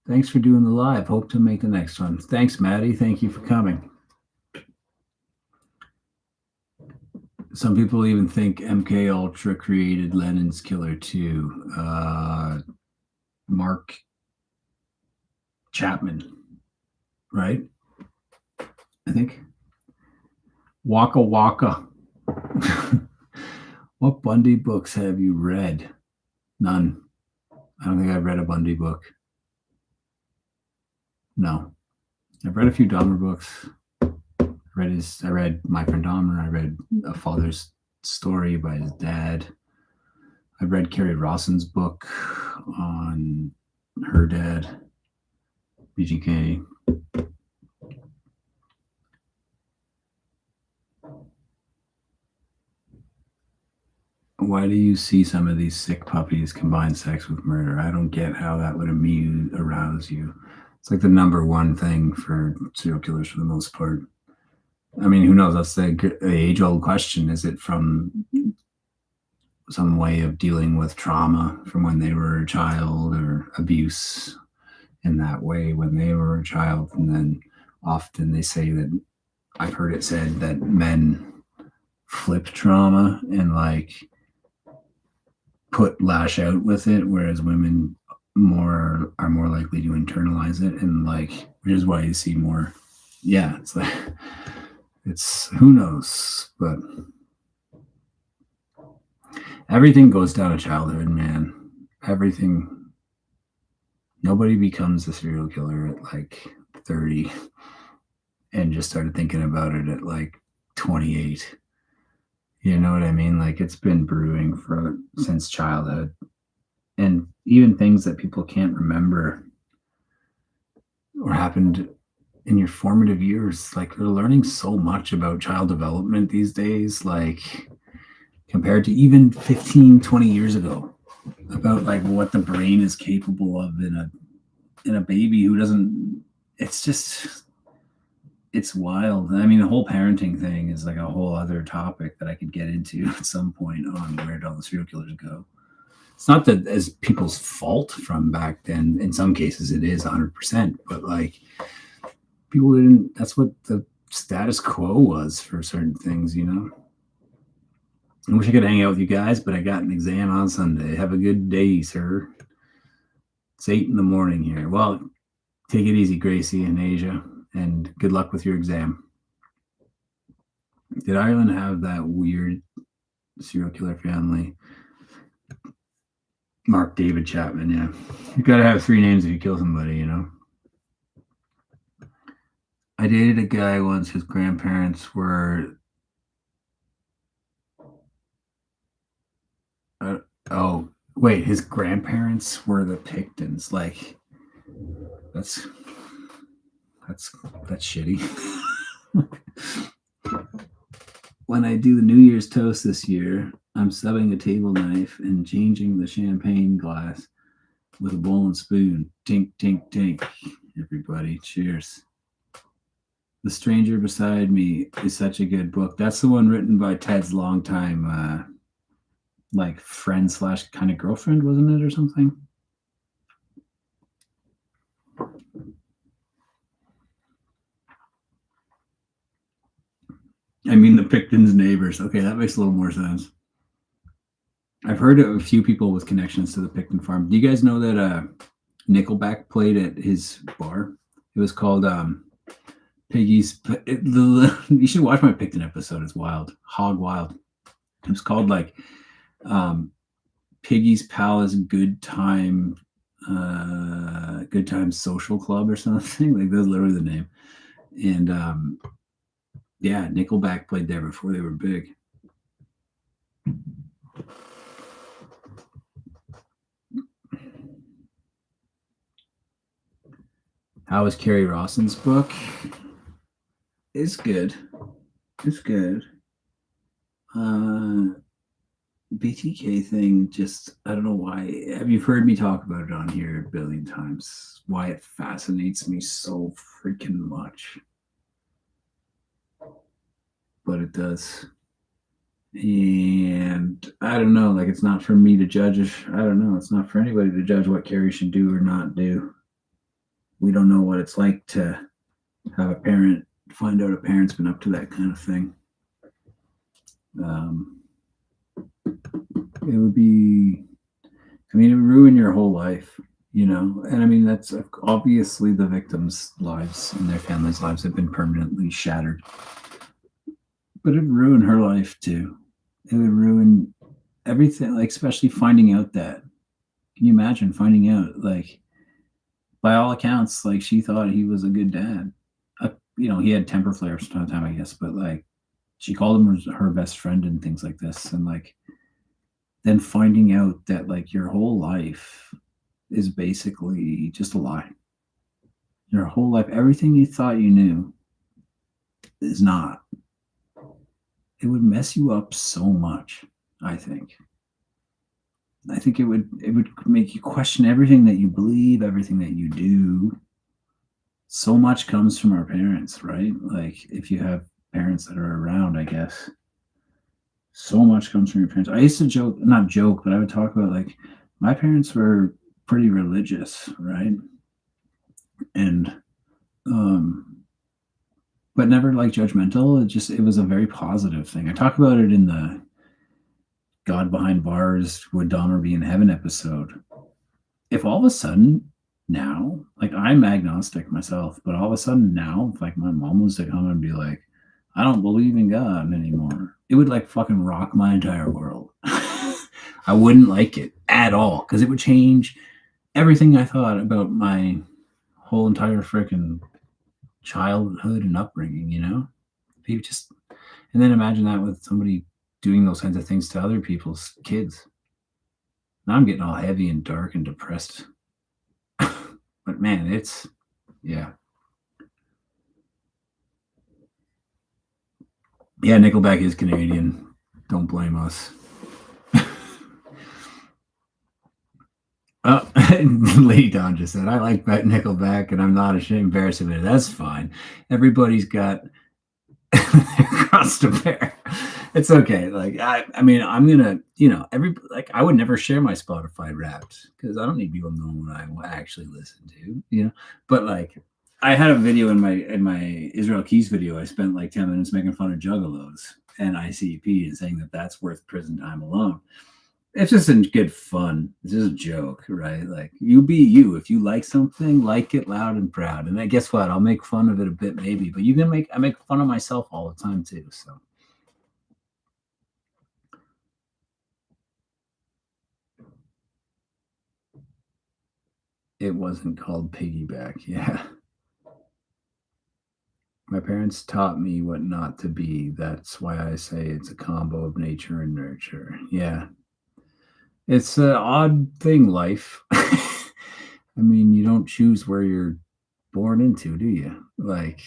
Thanks for doing the live. Hope to make the next one. Thanks, Maddie. Thank you for coming. Some people even think MK Ultra created Lenin's killer too. Mark Chapman, right? I think. Waka Waka. What Bundy books have you read? None. I don't think I've read a Bundy book. No. I've read a few Dahmer books. I read My Friend Dahmer. I read A Father's Story by his dad. I've read Carrie Rawson's book on her dad, BGK. Why do you see some of these sick puppies combine sex with murder? I don't get how that would arouse you. It's like the number one thing for serial killers for the most part. I mean, who knows? That's the age-old question. Is it from some way of dealing with trauma from when they were a child, or abuse in that way when they were a child? And then often they say that I've heard it said that men flip trauma and like lash out with it, whereas women are more likely to internalize it, and like, which is why you see more. Yeah, it's like, it's, who knows, but everything goes down to childhood, man. Everything. Nobody becomes a serial killer at like 30 and just started thinking about it at like 28. You know what I mean? Like, it's been brewing for since childhood. And even things that people can't remember or happened in your formative years, like, they're learning so much about child development these days, like, compared to even 15, 20 years ago, about like what the brain is capable of in a baby who doesn't. It's just, it's wild. I mean, the whole parenting thing is like a whole other topic that I could get into at some point on where did all the serial killers go. It's not that as people's fault from back then. In some cases, it is 100%, but like, people didn't. That's what the status quo was for certain things, you know. I wish I could hang out with you guys, but I got an exam on Sunday. Have a good day, sir. It's 8 in the morning here. Well, take it easy, Gracie and Asia, and good luck with your exam. Did Ireland have that weird serial killer family? Mark David Chapman, yeah. You gotta have 3 names if you kill somebody, you know. I dated a guy once whose grandparents were. Oh, wait, his grandparents were the Pictons. Like, that's that's shitty. When I do the New Year's toast this year, I'm subbing a table knife and changing the champagne glass with a bowl and spoon. Tink, tink, tink. Everybody, cheers. The Stranger Beside Me is such a good book. That's the one written by Ted's longtime, like, friend slash kind of girlfriend, wasn't it, or something? I mean, the Pictons' neighbors. Okay, that makes a little more sense. I've heard of a few people with connections to the Picton farm. Do you guys know that Nickelback played at his bar? It was called Piggy's. You should watch my Picton episode. It's wild, hog wild. It was called like Piggy's Palace Good Time Social Club or something. Like, that's literally the name. And yeah, Nickelback played there before they were big. How is Carrie Rawson's book? It's good. It's good. BTK thing, just, I don't know why. Have you heard me talk about it on here a billion times? Why it fascinates me so freaking much. But it does. And I don't know, like, it's not for me to judge. I don't know. It's not for anybody to judge what Carrie should do or not do. We don't know what it's like to have a parent, find out a parent's been up to that kind of thing. It would be, I mean, it would ruin your whole life, you know? And I mean, that's obviously the victims' lives and their families' lives have been permanently shattered. But it would ruin her life too. It would ruin everything, like, especially finding out that. Can you imagine finding out, like, by all accounts, like, she thought he was a good dad. You know, he had temper flares from time to time, I guess, but like, she called him her best friend and things like this. And like, then finding out that like your whole life is basically just a lie. Your whole life, everything you thought you knew is not. It would mess you up so much, I think. I think it would make you question everything that you believe, everything that you do. So much comes from our parents, right? Like, if you have parents that are around, I guess. So much comes from your parents. I used to not joke, but I would talk about, like, my parents were pretty religious, right? And but never like judgmental. It was a very positive thing. I talk about it in the God Behind Bars, Would Dahmer Be in Heaven episode. If all of a sudden now, like I'm agnostic myself, but all of a sudden now, if like my mom was to come and be like, I don't believe in God anymore, it would like fucking rock my entire world. I wouldn't like it at all because it would change everything I thought about my whole entire freaking childhood and upbringing, you know? People just, and then imagine that with somebody doing those kinds of things to other people's kids. Now I'm getting all heavy and dark and depressed. But man, it's, yeah. Yeah, Nickelback is Canadian. Don't blame us. Lady Dawn just said, I like Nickelback and I'm not embarrassed of it. That's fine. Everybody's got their cross to bear. It's okay. Like, I mean, I'm gonna, I would never share my Spotify Wrapped because I don't need people knowing what I actually listen to, But like, I had a video in my Israel Keys video. I spent like 10 minutes making fun of juggalos and ICP and saying that that's worth prison time alone. It's just in good fun. It's just a joke, right? Like, you be you. If you like something, like it loud and proud. And then guess what? I'll make fun of it a bit, maybe. But I make fun of myself all the time too. So it wasn't called piggyback. Yeah. My parents taught me what not to be. That's why I say it's a combo of nature and nurture. Yeah. It's an odd thing, life. I mean, you don't choose where you're born into, do you? Like,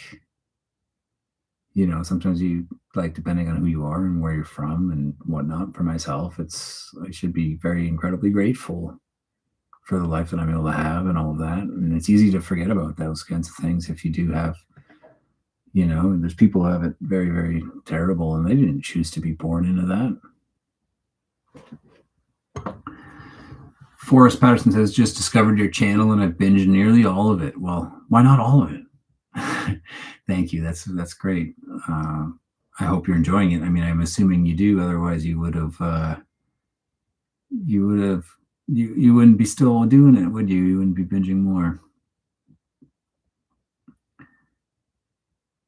sometimes you like, depending on who you are and where you're from and whatnot. For myself, I should be very incredibly grateful for the life that I'm able to have and all of that. And it's easy to forget about those kinds of things if you do have, there's people who have it very, very terrible and they didn't choose to be born into that. Forrest Patterson says, just discovered your channel and I've binged nearly all of it. Well, why not all of it? Thank you. That's great. I hope you're enjoying it. I mean, I'm assuming you do. Otherwise, you wouldn't be still doing it, would you? You wouldn't be binging more.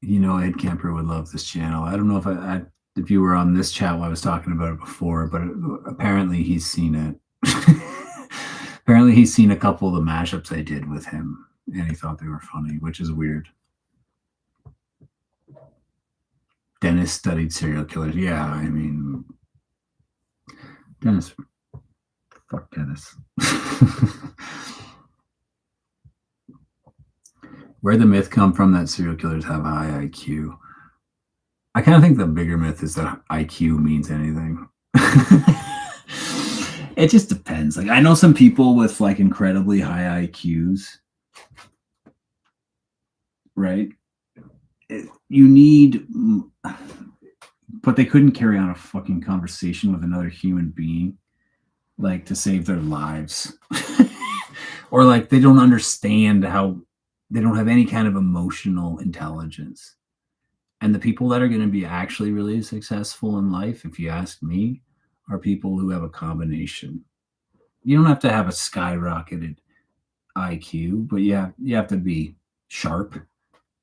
Ed Kemper would love this channel. I don't know if you were on this chat while I was talking about it before, but apparently he's seen it. Apparently he's seen a couple of the mashups I did with him, and he thought they were funny, which is weird. Dennis studied serial killers. Yeah, I mean, Dennis. Fuck Dennis. Where'd the myth come from that serial killers have high IQ? I kind of think the bigger myth is that IQ means anything. It just depends. Like, I know some people with like incredibly high IQs, right? But they couldn't carry on a fucking conversation with another human being, like, to save their lives. Or like they don't understand how they don't have any kind of emotional intelligence. And the people that are going to be actually really successful in life, if you ask me, are people who have a combination. You don't have to have a skyrocketed IQ, but you have to be sharp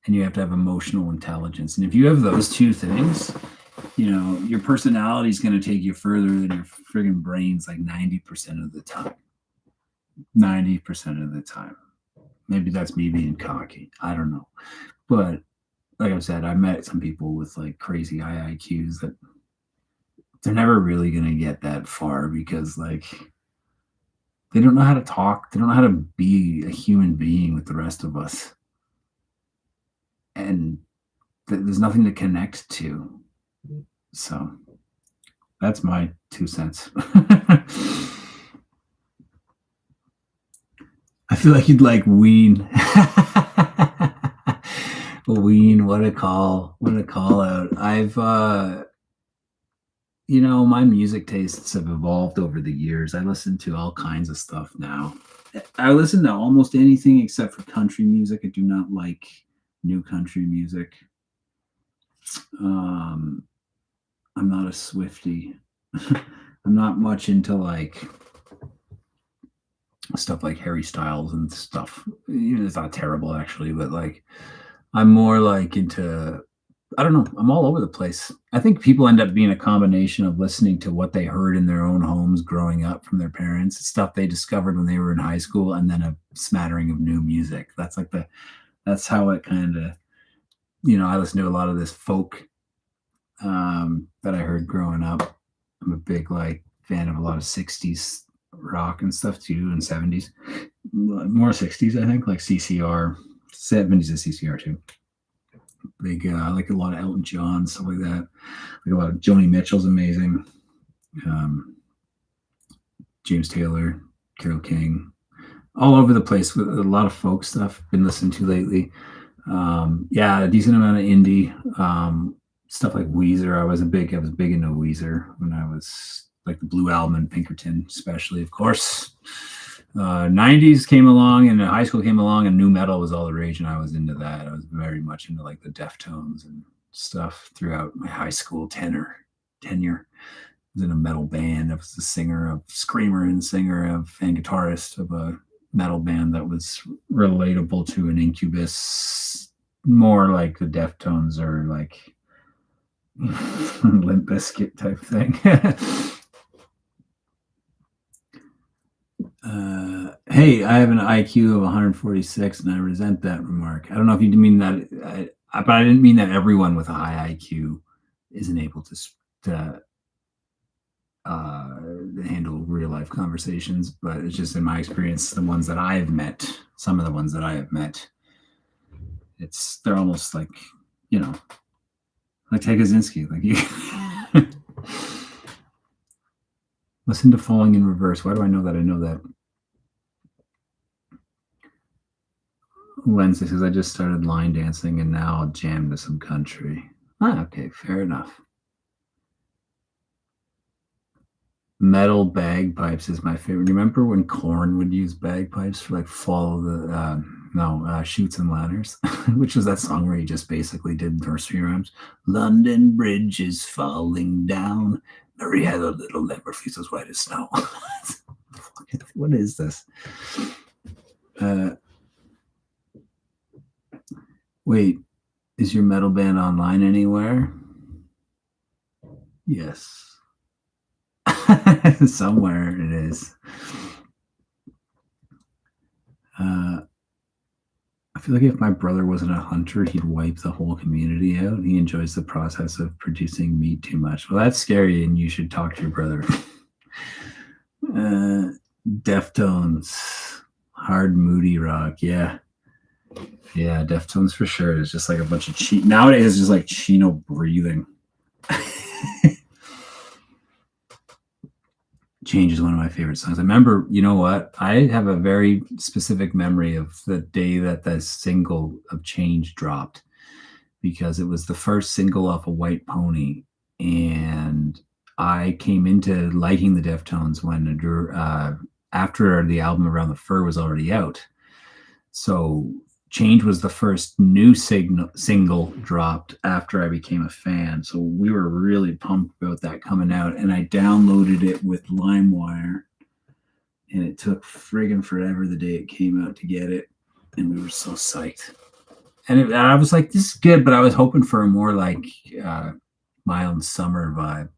and you have to have emotional intelligence. And if you have those two things, your personality is going to take you further than your friggin' brains, like 90% of the time. 90% of the time. Maybe that's me being cocky. I don't know. But like I said, I met some people with like crazy high IQs that they're never really going to get that far because like they don't know how to talk. They don't know how to be a human being with the rest of us. And there's nothing to connect to. So that's my 2 cents. I feel like you'd like Ween. Ween, what a call out. I've my music tastes have evolved over the years. I listen to all kinds of stuff now. I listen to almost anything except for country music. I do not like new country music. I'm not a Swiftie. I'm not much into like stuff like Harry Styles and stuff. It's not terrible actually, but like I'm more like into, I don't know, I'm all over the place. I think people end up being a combination of listening to what they heard in their own homes growing up from their parents, stuff they discovered when they were in high school, and then a smattering of new music. That's how it kind of, I listen to a lot of this folk that I heard growing up. I'm a big like fan of a lot of 60s rock and stuff too, and 70s. More 60s, I think, like CCR. 70s and CCR too. Big, I like a lot of Elton John, stuff like that. Like a lot of Joni Mitchell's amazing. James Taylor, Carole King, all over the place with a lot of folk stuff been listening to lately. Yeah, a decent amount of indie. Stuff like Weezer. I was big into Weezer when I was like the Blue Album and Pinkerton, especially, of course. 90s came along and high school came along and nu metal was all the rage, and I was into that. I was very much into like the Deftones and stuff throughout my high school tenure. I was in a metal band. I was the screamer and guitarist of a metal band that was relatable to an Incubus, more like the Deftones or like Limp Bizkit type thing. Hey, I have an IQ of 146 and I resent that remark. I don't know if you mean that, but I didn't mean that everyone with a high IQ isn't able to handle real life conversations, but it's just in my experience, some of the ones that I have met, they're almost like, like Ted Kaczynski, like you listen to Falling in Reverse. Why do I know that? I know that. Wednesday says, I just started line dancing and now I'll jam to some country. Okay, fair enough. Metal bagpipes is my favorite. Remember when Korn would use bagpipes for like Follow the Chutes and Ladders, which was that song where he just basically did nursery rhymes. London Bridge is falling down. Mary had a little lamb, her face was white as snow. What is this? Wait, is your metal band online anywhere? Yes. Somewhere it is. I feel like if my brother wasn't a hunter, he'd wipe the whole community out. He enjoys the process of producing meat too much. Well, that's scary, and you should talk to your brother. Deftones, hard, moody rock. Yeah, Deftones for sure. It's just like a bunch of nowadays it's just like Chino breathing. Change is one of my favorite songs. I remember, you know what? I have a very specific memory of the day that the single of Change dropped, because it was the first single off of White Pony, and I came into liking the Deftones when after the album Around the Fur was already out. So Change was the first new single dropped after I became a fan. So we were really pumped about that coming out, and I downloaded it with LimeWire, and it took friggin' forever the day it came out to get it, and we were so psyched. And I was like, this is good, but I was hoping for a more like mild summer vibe.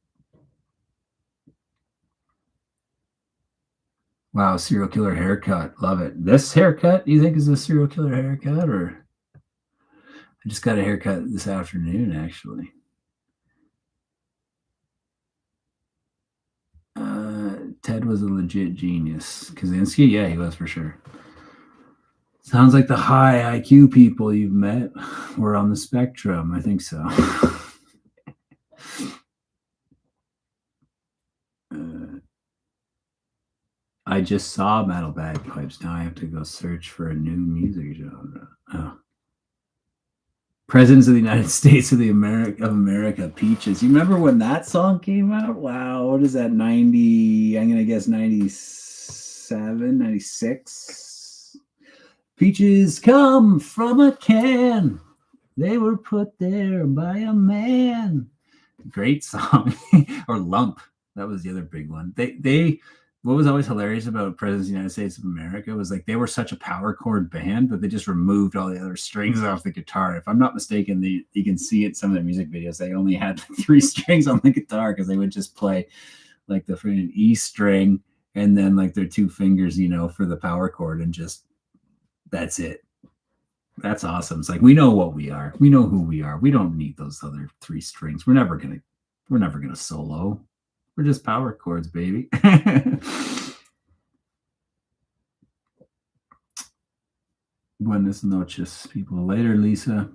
Wow, serial killer haircut. Love it. This haircut, you think is a serial killer haircut? Or I just got a haircut this afternoon, actually. Ted was a legit genius. Kaczynski, yeah, he was for sure. Sounds like the high IQ people you've met were on the spectrum. I think so. I just saw metal bagpipes. Now I have to go search for a new music genre. Oh. Presidents of the United States of America, Peaches. You remember when that song came out? Wow, what is that, 90? I'm going to guess 97, 96. Peaches come from a can. They were put there by a man. Great song. Or Lump. That was the other big one. They what was always hilarious about Presidents of the United States of America was like they were such a power chord band that they just removed all the other strings off the guitar. If I'm not mistaken, you can see it in some of their music videos. They only had 3 strings on the guitar because they would just play like the freaking E string and then like their 2 fingers, for the power chord, and just that's it. That's awesome. It's like we know what we are. We know who we are. We don't need those other 3 strings. We're never gonna solo. We're just power chords, baby. Buenas noches, people. Later, Lisa.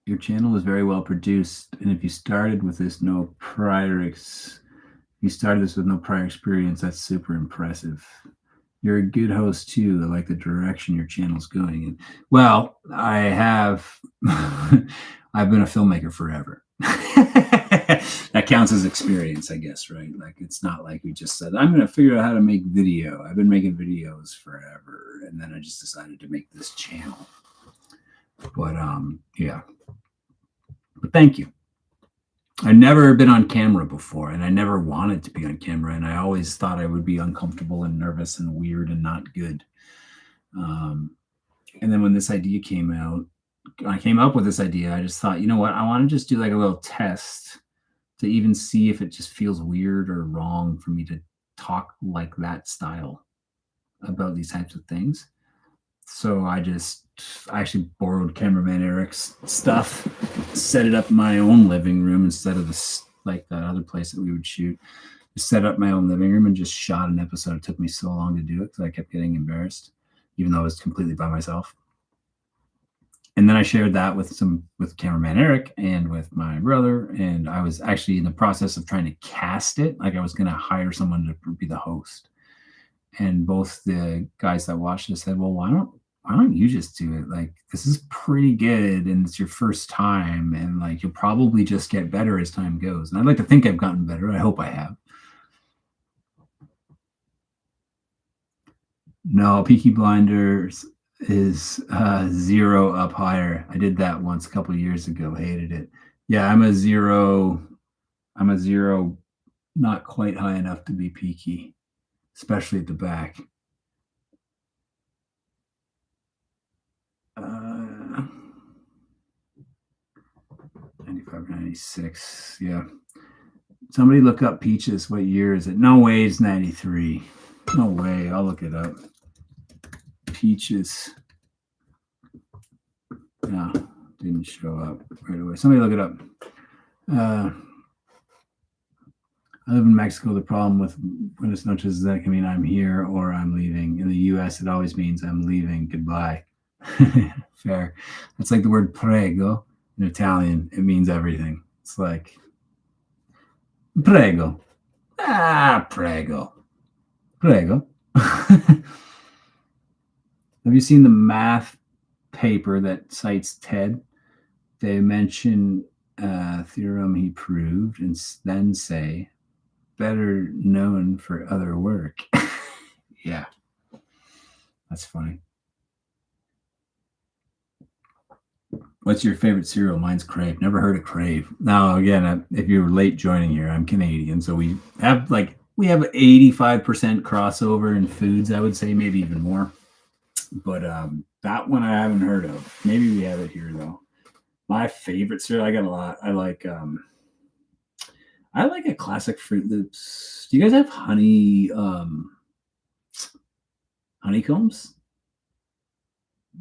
Your channel is very well produced, and if you started with this with no prior experience, that's super impressive. You're a good host too. I like the direction your channel's going in. Well, I have I've been a filmmaker forever. That counts as experience, I guess, right? Like it's not like we just said, I'm gonna figure out how to make video. I've been making videos forever, and then I just decided to make this channel. But yeah. But thank you. I've never been on camera before, and I never wanted to be on camera, and I always thought I would be uncomfortable and nervous and weird and not good. And then when this idea came out, I came up with this idea. I just thought, you know what? I want to just do like a little test to even see if it just feels weird or wrong for me to talk like that style about these types of things. So I actually borrowed cameraman Eric's stuff, set it up in my own living room instead of like that other place that we would shoot. Just set up my own living room and just shot an episode. It took me so long to do it because I kept getting embarrassed, even though I was completely by myself. And then I shared that with cameraman Eric and with my brother. And I was actually in the process of trying to cast it. Like I was going to hire someone to be the host. And both the guys that watched it said, well, why don't you just do it? Like, this is pretty good and it's your first time. And like, you'll probably just get better as time goes. And I'd like to think I've gotten better. I hope I have. No, Peaky Blinders is 0 up higher. I did that once a couple of years ago. Hated it. Yeah, I'm a 0, not quite high enough to be peaky, especially at the back. 95, 96. Yeah. Somebody look up Peaches. What year is it? No way it's 93. No way. I'll look it up. Peaches. No, didn't show up right away. Somebody look it up. I live in Mexico. The problem with Buenas noches is that it can mean I'm here or I'm leaving. In the US, it always means I'm leaving. Goodbye. Fair. That's like the word prego in Italian. It means everything. It's like prego. Prego. Prego. Have you seen the math paper that cites TED? They mention a theorem he proved and then say, better known for other work. Yeah. That's funny. What's your favorite cereal? Mine's Crave. Never heard of Crave. Now, again, if you're late joining here, I'm Canadian, so we have 85% crossover in foods, I would say, maybe even more. But that one I haven't heard of. Maybe we have it here though. My favorite cereal, I got a lot. I like a classic Fruit Loops. Do you guys have honeycombs?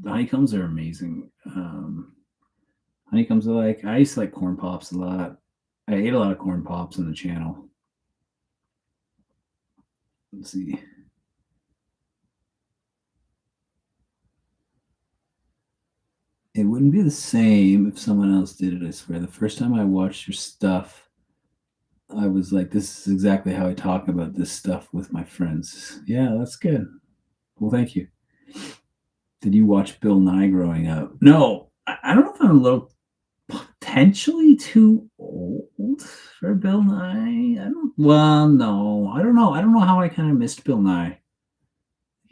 The honeycombs are amazing. Honeycombs I used to like corn pops a lot. I ate a lot of corn pops on the channel. Let's see. It wouldn't be the same if someone else did it, I swear. The first time I watched your stuff, I was like, this is exactly how I talk about this stuff with my friends. Yeah, that's good. Well, thank you. Did you watch Bill Nye growing up? No, I don't know if I'm a little potentially too old for Bill Nye. No, I don't know. I don't know how I kind of missed Bill Nye.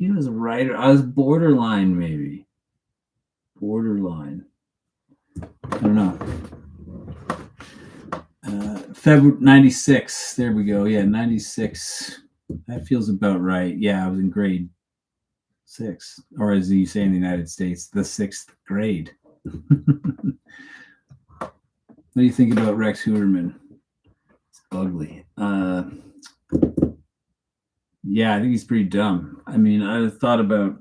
He was right. I was borderline, maybe. Borderline. I don't know. February 96. There we go. Yeah, 96. That feels about right. Yeah, I was in grade 6. Or as you say in the United States, the 6th grade. What do you think about Rex Hooterman? It's ugly. Yeah, I think he's pretty dumb. I mean, I've been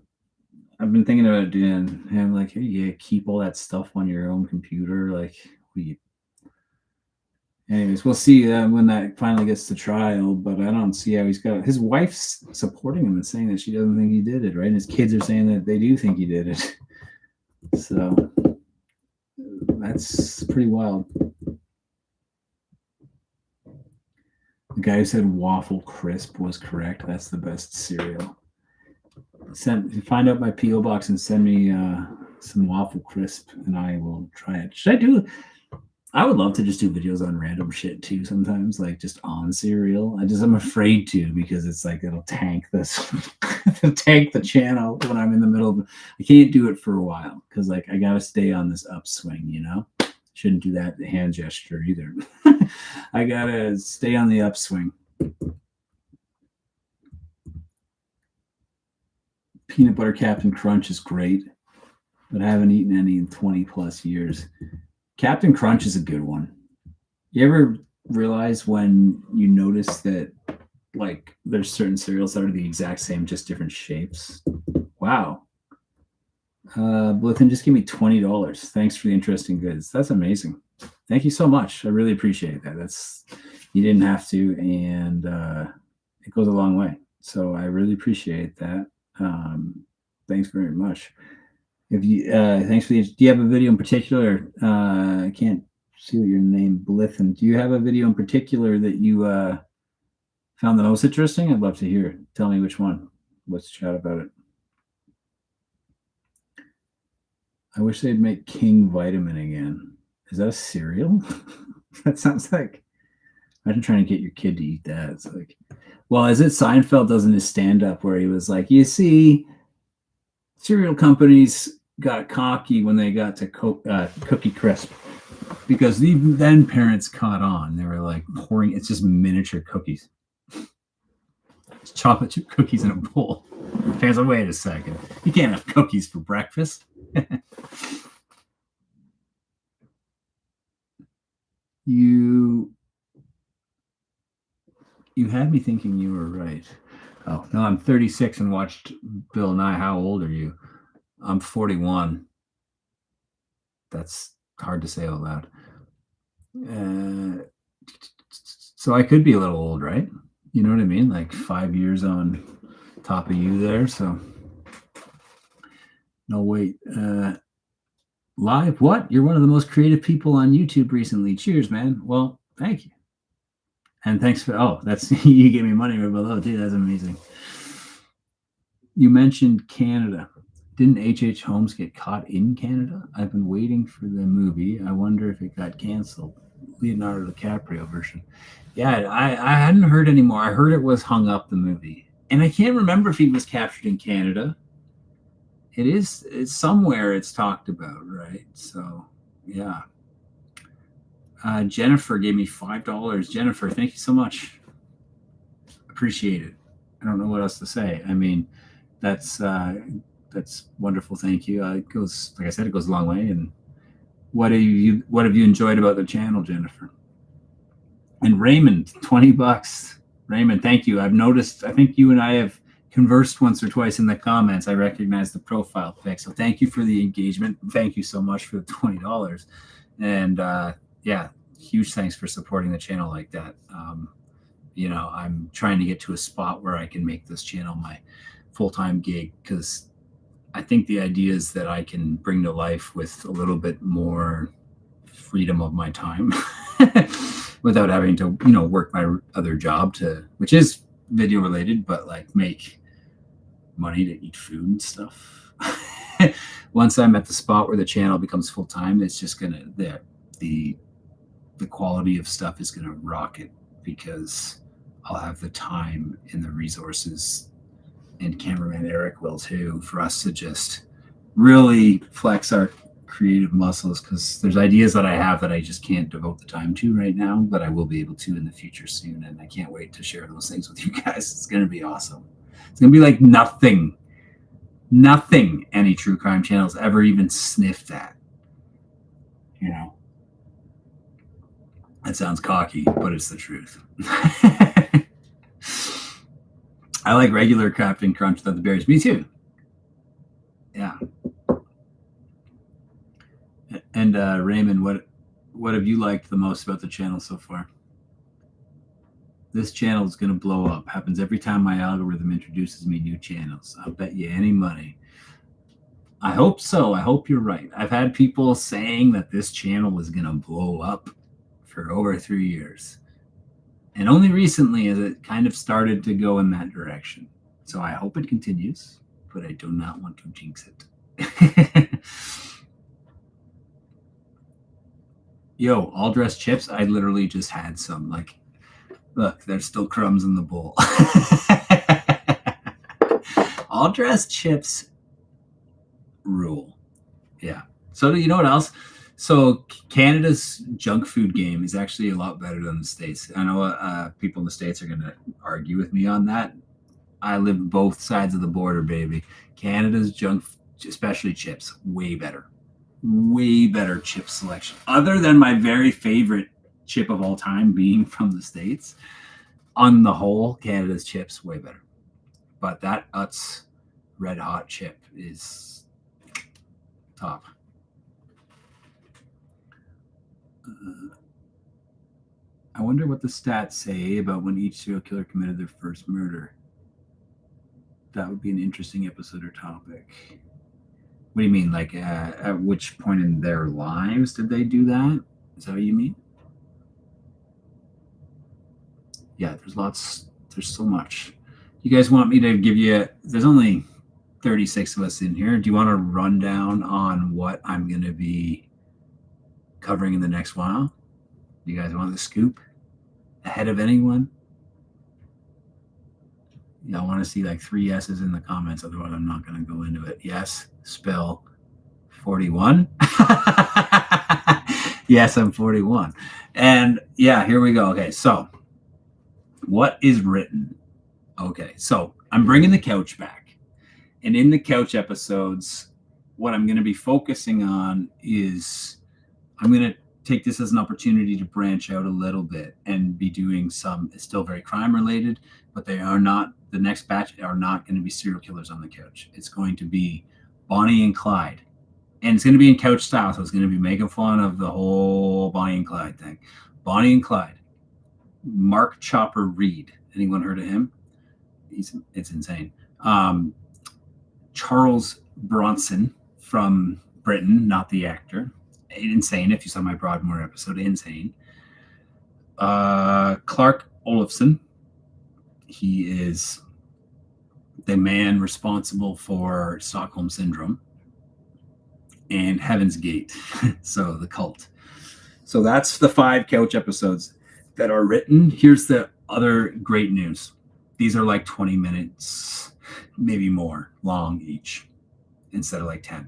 thinking about doing, and I'm like, hey, you keep all that stuff on your own computer. Like, anyways, we'll see when that finally gets to trial. But I don't see how he's got his wife's supporting him and saying that she doesn't think he did it, right? And his kids are saying that they do think he did it. So that's pretty wild. The guy who said waffle crisp was correct. That's the best cereal. Find out my P.O. box and send me some waffle crisp, and I will try it. Should I do? I would love to just do videos on random shit too. Sometimes, like just on cereal. I'm afraid to because it's like it'll tank this, tank the channel when I'm in the middle. I can't do it for a while because like I gotta stay on this upswing. You know, shouldn't do that hand gesture either. I gotta stay on the upswing. Peanut butter Captain Crunch is great, but I haven't eaten any in 20 plus years. Captain Crunch is a good one. You ever realize when you notice that like there's certain cereals that are the exact same, just different shapes? Wow. Blithen just give me $20. Thanks for the interesting goods. That's amazing. Thank you so much. I really appreciate that. You didn't have to, and it goes a long way. So I really appreciate that. Thanks very much. If you thanks for the. Do you have a video in particular? I can't see what your name Blithen. Do you have a video in particular that you found the most interesting? I'd love to hear. Tell me which one. Let's chat about it. I wish they'd make King Vitamin again. Is that a cereal? That sounds like. Imagine trying to get your kid to eat that. It's like, well, is it Seinfeld does in his stand-up where he was like, you see, cereal companies got cocky when they got to Cookie Crisp because even then parents caught on. They were like pouring, it's just miniature cookies. It's chocolate chip cookies in a bowl. Fans like, wait a second. You can't have cookies for breakfast. You had me thinking you were right. Oh, no, I'm 36 and watched Bill Nye. How old are you? I'm 41. That's hard to say out loud. So I could be a little old, right? You know what I mean? Like 5 years on top of you there. So no, wait. Live? What? You're one of the most creative people on YouTube recently. Cheers, man. Well, thank you. And thanks for, that's, you gave me money right below, too. That's amazing. You mentioned Canada. Didn't H.H. Holmes get caught in Canada? I've been waiting for the movie. I wonder if it got canceled. Leonardo DiCaprio version. Yeah, I hadn't heard anymore. I heard it was hung up, the movie. And I can't remember if he was captured in Canada. It's somewhere it's talked about, right? So, yeah. Jennifer gave me $5. Jennifer, thank you so much. Appreciate it. I don't know what else to say. I mean, that's wonderful. Thank you. It goes, like I said, it goes a long way. And what have you enjoyed about the channel, Jennifer? And Raymond, $20. Raymond, thank you. I've noticed. I think you and I have conversed once or twice in the comments. I recognize the profile pic. So thank you for the engagement. Thank you so much for the $20. And yeah, huge thanks for supporting the channel like that. I'm trying to get to a spot where I can make this channel my full-time gig, because I think the idea is that I can bring to life with a little bit more freedom of my time without having to, work my other job which is video related, but like make money to eat food and stuff. Once I'm at the spot where the channel becomes full-time, it's just gonna, the quality of stuff is gonna rocket, because I'll have the time and the resources and cameraman Eric will too, for us to just really flex our creative muscles, because there's ideas that I have that I just can't devote the time to right now, but I will be able to in the future soon, and I can't wait to share those things with you guys. It's going to be awesome. It's going to be like nothing any true crime channels ever even sniffed at. You know, that sounds cocky, but it's the truth. I like regular Captain Crunch without the berries. Me too. Yeah. And Raymond, what have you liked the most about the channel so far? This channel is going to blow up. Happens every time my algorithm introduces me new channels. I'll bet you any money. I hope so. I hope you're right. I've had people saying that this channel was going to blow up for over 3 years. And only recently has it kind of started to go in that direction. So I hope it continues, but I do not want to jinx it. Yo, all dressed chips. I literally just had some. Like, look, there's still crumbs in the bowl. All dressed chips rule. Yeah. So you know what else? So Canada's junk food game is actually a lot better than the States. I know people in the States are going to argue with me on that. I live both sides of the border, baby. Canada's junk, especially chips, way better chip selection. Other than my very favorite chip of all time being from the States, on the whole, Canada's chips way better. But that Utz Red Hot chip is top. I wonder what the stats say about when each serial killer committed their first murder. That would be an interesting episode or topic. What do you mean? Like, at which point in their lives did they do that? Is that what you mean? Yeah, there's so much. You guys want me to give you, there's only 36 of us in here. Do you want a rundown on what I'm going to be covering in the next while? You guys want the scoop ahead of anyone? I want to see like 3 yeses in the comments. Otherwise, I'm not going to go into it. Yes, spell 41. Yes, I'm 41. And yeah, here we go. Okay, so what is written? Okay, so I'm bringing the couch back. And in the couch episodes, what I'm going to be focusing on is I'm going to take this as an opportunity to branch out a little bit and be doing some, it's still very crime related, but they are not, the next batch are not going to be serial killers on the couch. It's going to be Bonnie and Clyde. And it's going to be in couch style, so it's going to be making fun of the whole Bonnie and Clyde thing. Bonnie and Clyde. Mark Chopper Reed. Anyone heard of him? It's insane. Charles Bronson from Britain, not the actor. Insane. If you saw my Broadmoor episode, insane. Clark Olofsson. He is the man responsible for Stockholm Syndrome and Heaven's Gate. So the cult. So that's the 5 couch episodes that are written. Here's the other great news. These are like 20 minutes, maybe more long each, instead of like 10.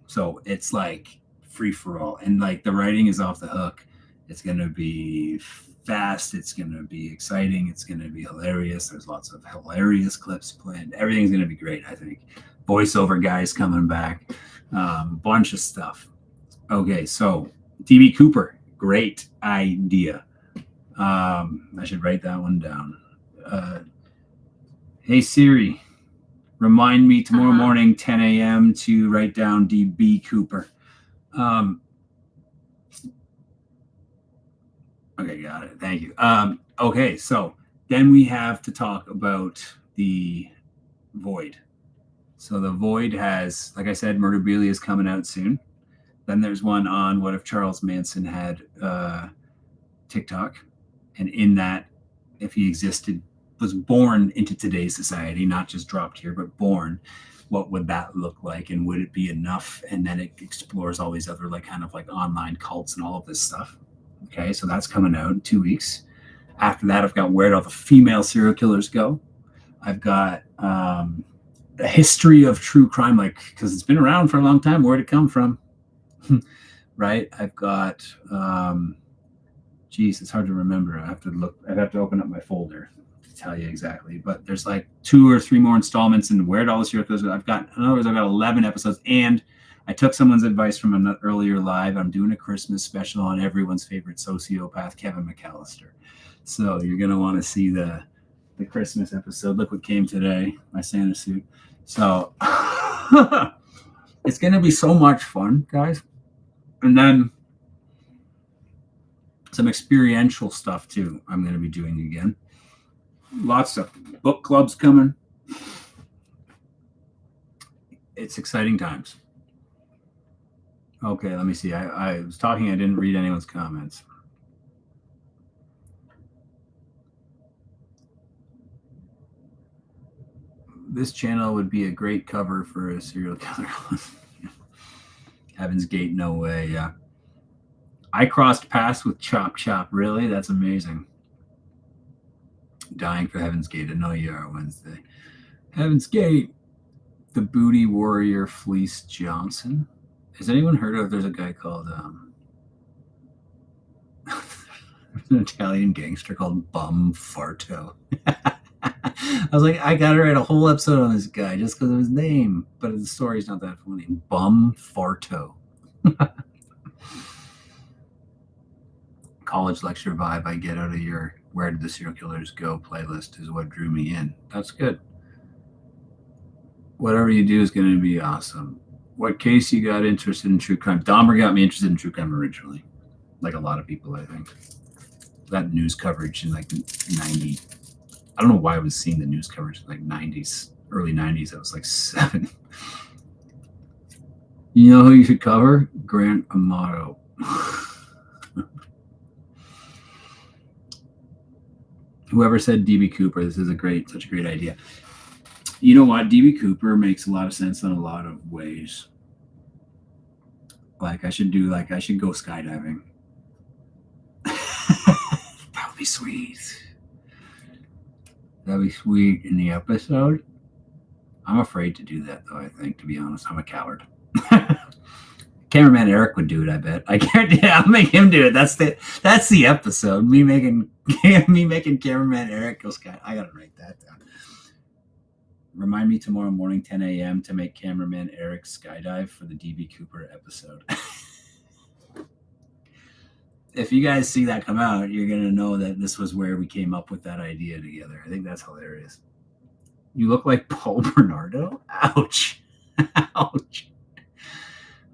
So it's like free for all. And like the writing is off the hook. It's going to be fast. It's going to be exciting. It's going to be hilarious. There's lots of hilarious clips planned. Everything's going to be great, I think. Voiceover guys coming back. Bunch of stuff. Okay, so DB Cooper, great idea. I should write that one down. Hey Siri, remind me tomorrow morning, 10 a.m. to write down DB Cooper. Okay, got it. Thank you. Okay, so then we have to talk about the Void. So the Void has, like I said, Murderabilia is coming out soon. Then there's one on What If Charles Manson Had TikTok. And in that, if he existed, was born into today's society, not just dropped here, but born, what would that look like? And would it be enough? And then it explores all these other like kind of like online cults and all of this stuff. Okay, so that's coming out in 2 weeks. After that, I've got Where'd All the Female Serial Killers Go? I've got a history of true crime, like, because it's been around for a long time. Where'd it come from? Right? I've got, geez, it's hard to remember. I have to look. I'd have to open up my folder to tell you exactly. But there's like 2 or 3 more installments, and where it all this year goes. I've got, in other words, I've got 11 episodes, and I took someone's advice from an earlier live. I'm doing a Christmas special on everyone's favorite sociopath, Kevin McAllister. So you're gonna want to see the Christmas episode. Look what came today, my Santa suit. So it's gonna be so much fun, guys. And then some experiential stuff too. I'm gonna be doing again. Lots of book clubs coming. It's exciting times. Okay, let me see. I was talking. I didn't read anyone's comments. This channel would be a great cover for a serial killer. Heaven's Gate, no way. Yeah. I crossed paths with Chop Chop. Really? That's amazing. Dying for Heaven's Gate. I know you are Wednesday. Heaven's Gate. The Booty Warrior Fleece Johnson. Has anyone heard of? There's a guy called an Italian gangster called Bum Farto. I was like, I gotta write a whole episode on this guy just because of his name, but the story's not that funny. Bum Farto. College lecture vibe I get out of your Where Did the Serial Killers Go playlist is what drew me in. That's good. Whatever you do is going to be awesome. What case you got interested in true crime? Dahmer got me interested in true crime originally, like a lot of people, I think. That news coverage in like 90. I don't know why I was seeing the news coverage in like 90s, early 90s. I was like 7. You know who you should cover? Grant Amato. Whoever said DB Cooper, this is such a great idea. You know what? DB Cooper makes a lot of sense in a lot of ways. Like I should go skydiving. That would be sweet. That'd be sweet in the episode. I'm afraid to do that though, I think, to be honest. I'm a coward. Cameraman Eric would do it, I bet. I can't. Yeah, I'll make him do it. That's the episode. Me making cameraman Eric go sky. I gotta write that down. Remind me tomorrow morning, 10 a.m. to make cameraman Eric skydive for the DB Cooper episode. If you guys see that come out, you're gonna know that this was where we came up with that idea together. I think that's hilarious. You look like Paul Bernardo? Ouch. Ouch.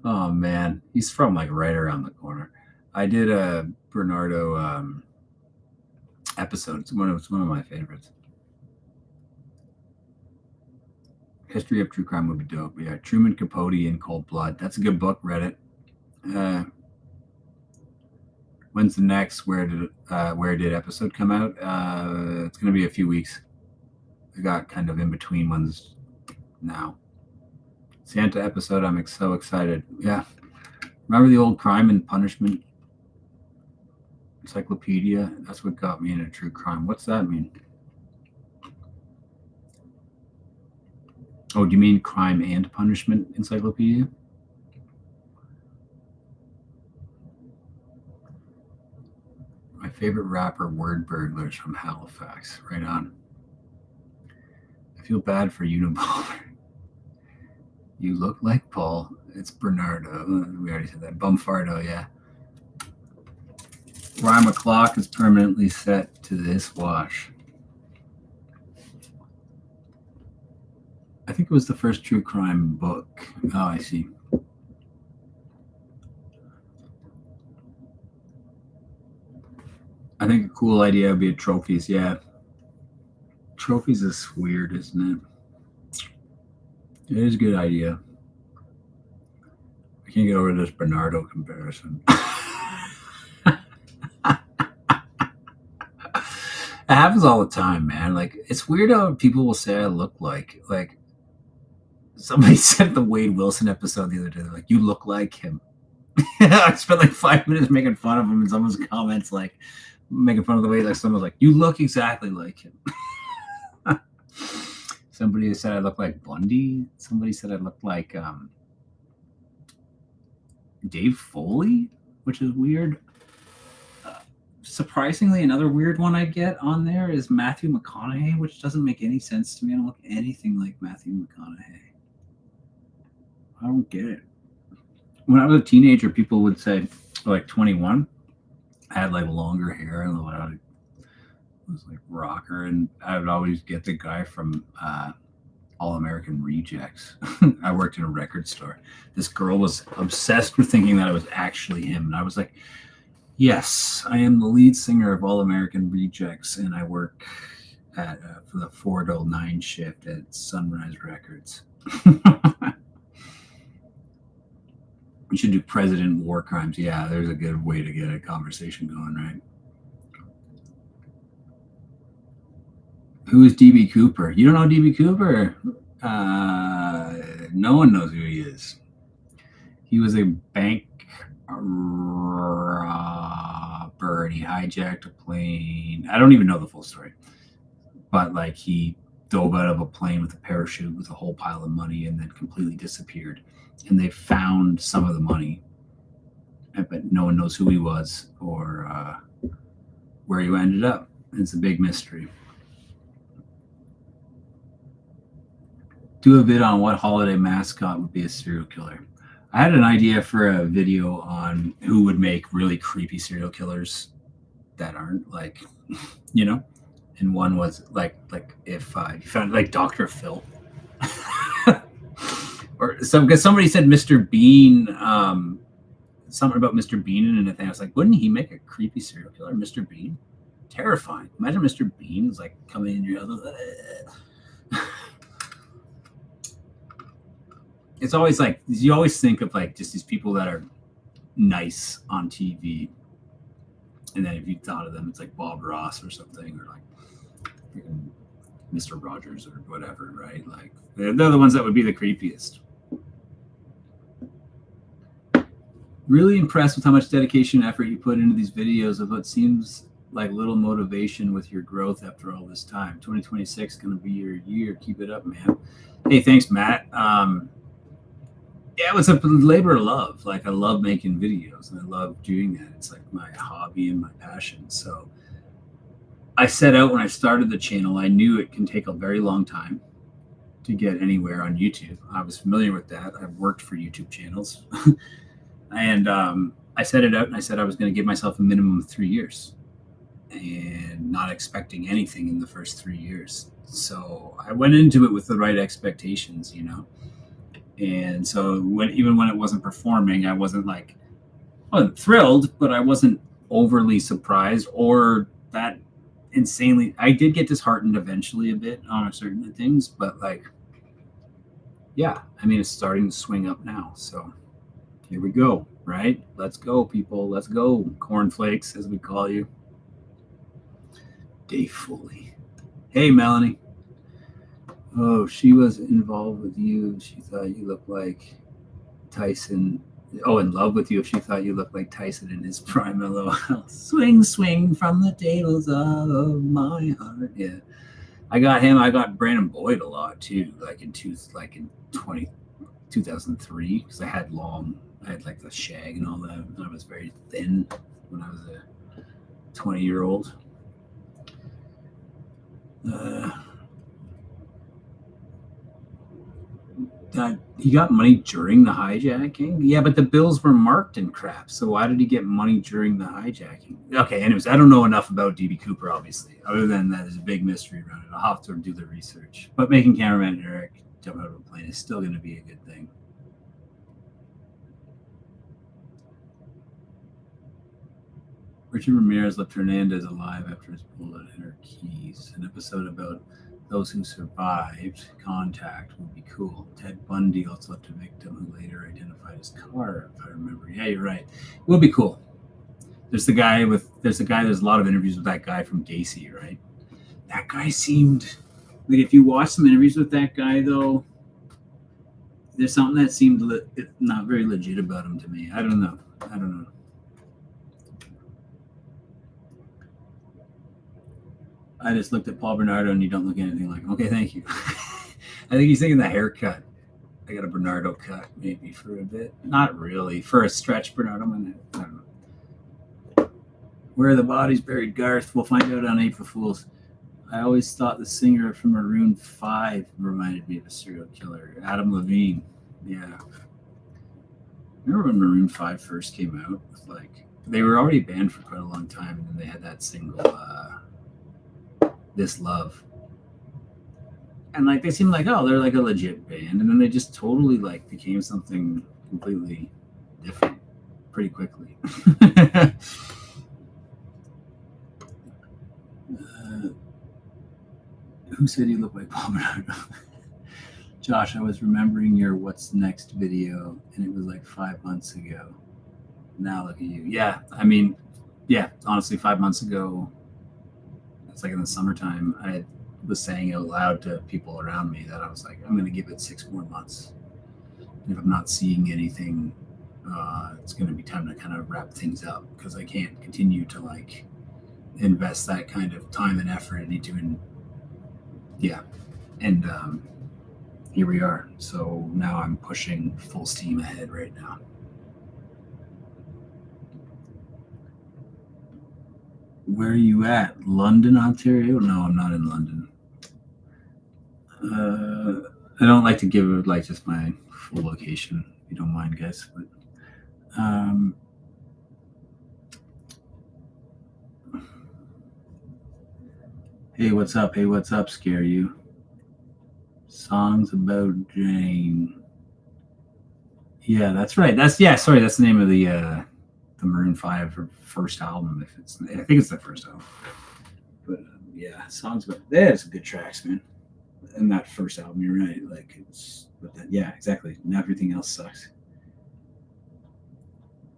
Oh man, he's from like right around the corner. I did a Bernardo episode. It's one of my favorites. History of True Crime would be dope. Yeah, Truman Capote in Cold Blood. That's a good book. Read it. When's the next Where Did episode come out? It's going to be a few weeks. I got kind of in between ones now. Santa episode. I'm so excited. Yeah. Remember the old Crime and Punishment encyclopedia? That's what got me into true crime. What's that mean? Oh, do you mean Crime and Punishment encyclopedia? My favorite rapper, Word Burglars from Halifax. Right on. I feel bad for Unabomber. You look like Paul. It's Bernardo. We already said that. Bumfardo, yeah. Rhyme o'clock is permanently set to this wash. I think it was the first true crime book. Oh, I see. I think a cool idea would be trophies. Yeah. Trophies is weird, isn't it? It is a good idea. I can't get over this Bernardo comparison. It happens all the time, man. Like, it's weird how people will say I look like somebody said the Wade Wilson episode the other day. They're like, you look like him. I spent like 5 minutes making fun of him, and someone's comments like making fun of the way like someone's like, you look exactly like him. Somebody said I look like Bundy. Somebody said I look like Dave Foley, which is weird. Surprisingly, another weird one I get on there is Matthew McConaughey, which doesn't make any sense to me. I don't look anything like Matthew McConaughey. I don't get it. When I was a teenager, people would say, like 21, I had like longer hair and I was like rocker, and I would always get the guy from All American Rejects. I worked in a record store. This girl was obsessed with thinking that I was actually him, and I was like, yes, I am the lead singer of All American Rejects, and I work at for the 4 to 9 shift at Sunrise Records. We should do President War Crimes. Yeah, there's a good way to get a conversation going, right? Who is DB Cooper? You don't know DB Cooper? No one knows who he is. He was a bank robber and he hijacked a plane. I don't even know the full story, but like he dove out of a plane with a parachute with a whole pile of money and then completely disappeared. And they found some of the money, but no one knows who he was or where he ended up. It's a big mystery. Do a vid on what holiday mascot would be a serial killer. I had an idea for a video on who would make really creepy serial killers that aren't like, and one was like if you found like Dr. Phil. Or because somebody said Mr. Bean, something about Mr. Bean and anything. I was like, wouldn't he make a creepy serial killer, Mr. Bean? Terrifying. Imagine Mr. Bean's like coming in your house. It's always like you always think of like just these people that are nice on TV, and then if you thought of them, it's like Bob Ross or something, or like Mr. Rogers or whatever, right? Like they're the ones that would be the creepiest. Really impressed with how much dedication and effort you put into these videos of what seems like little motivation with your growth after all this time. 2026 is going to be your year. Keep it up, man. Hey, thanks, Matt. Yeah, it was a labor of love. Like I love making videos and I love doing that. It's like my hobby and my passion. So I set out when I started the channel, I knew it can take a very long time to get anywhere on YouTube. I was familiar with that. I've worked for YouTube channels. And I set it out and I said I was going to give myself a minimum of 3 years and not expecting anything in the first 3 years. So I went into it with the right expectations, And so even when it wasn't performing, I wasn't thrilled, but I wasn't overly surprised or that insanely. I did get disheartened eventually a bit on certain things, but yeah, I mean, it's starting to swing up now. So here we go, right? Let's go, people. Let's go, cornflakes, as we call you. Dave Foley. Hey, Melanie. Oh, she was involved with you. She thought you looked like Tyson. Oh, in love with you. She thought you looked like Tyson in his prime. LOL. Swing, swing from the tables of my heart. Yeah, I got him. I got Brandon Boyd a lot too. Like in 2003, because I had like the shag and all that. I was very thin when I was a 20-year-old. He got money during the hijacking? Yeah, but the bills were marked and crap. So why did he get money during the hijacking? Okay, anyways, I don't know enough about DB Cooper, obviously. Other than that, there's a big mystery around it. I'll have to do the research. But making cameraman Eric jump out of a plane is still going to be a good thing. Richard Ramirez left Hernandez alive after his bullet hit her keys. An episode about those who survived contact would be cool. Ted Bundy also left a victim who later identified his car, if I remember. Yeah, you're right. It would be cool. There's a lot of interviews with that guy from Gacy, right? That guy seemed like, if you watch some interviews with that guy, though, there's something that seemed not very legit about him to me. I don't know. I just looked at Paul Bernardo and you don't look anything like him. Okay, thank you. I think he's thinking the haircut. I got a Bernardo cut maybe for a bit. Not really. For a stretch, Bernardo. I don't know. Where are the bodies buried, Garth? We'll find out on April Fools. I always thought the singer from Maroon 5 reminded me of a serial killer. Adam Levine. Yeah. Remember when Maroon 5 first came out? Like, they were already banned for quite a long time, and then they had that single, This Love. And like they seemed like, oh, they're like a legit band, and then they just totally like became something completely different pretty quickly. Who said you look like Paul Bernardo? Josh, I was remembering your What's Next video, and it was like 5 months ago. Now look at you. Yeah, I mean, yeah, honestly, 5 months ago, it's like in the summertime, I was saying out loud to people around me that I was like, I'm going to give it 6 more months. And if I'm not seeing anything, it's going to be time to kind of wrap things up, because I can't continue to like invest that kind of time and effort into and here we are. So now I'm pushing full steam ahead right now. Where are you at? London, Ontario? No, I'm not in London. I don't like to give like just my full location, if you don't mind, guys. But hey, what's up? Hey, what's up? Scare you? Songs about Jane. Yeah, that's right. Sorry, that's the name of the Maroon 5 first album. I think it's the first album. But yeah, songs about there's some good tracks, man. And that first album, you're right. Like yeah, exactly. And everything else sucks.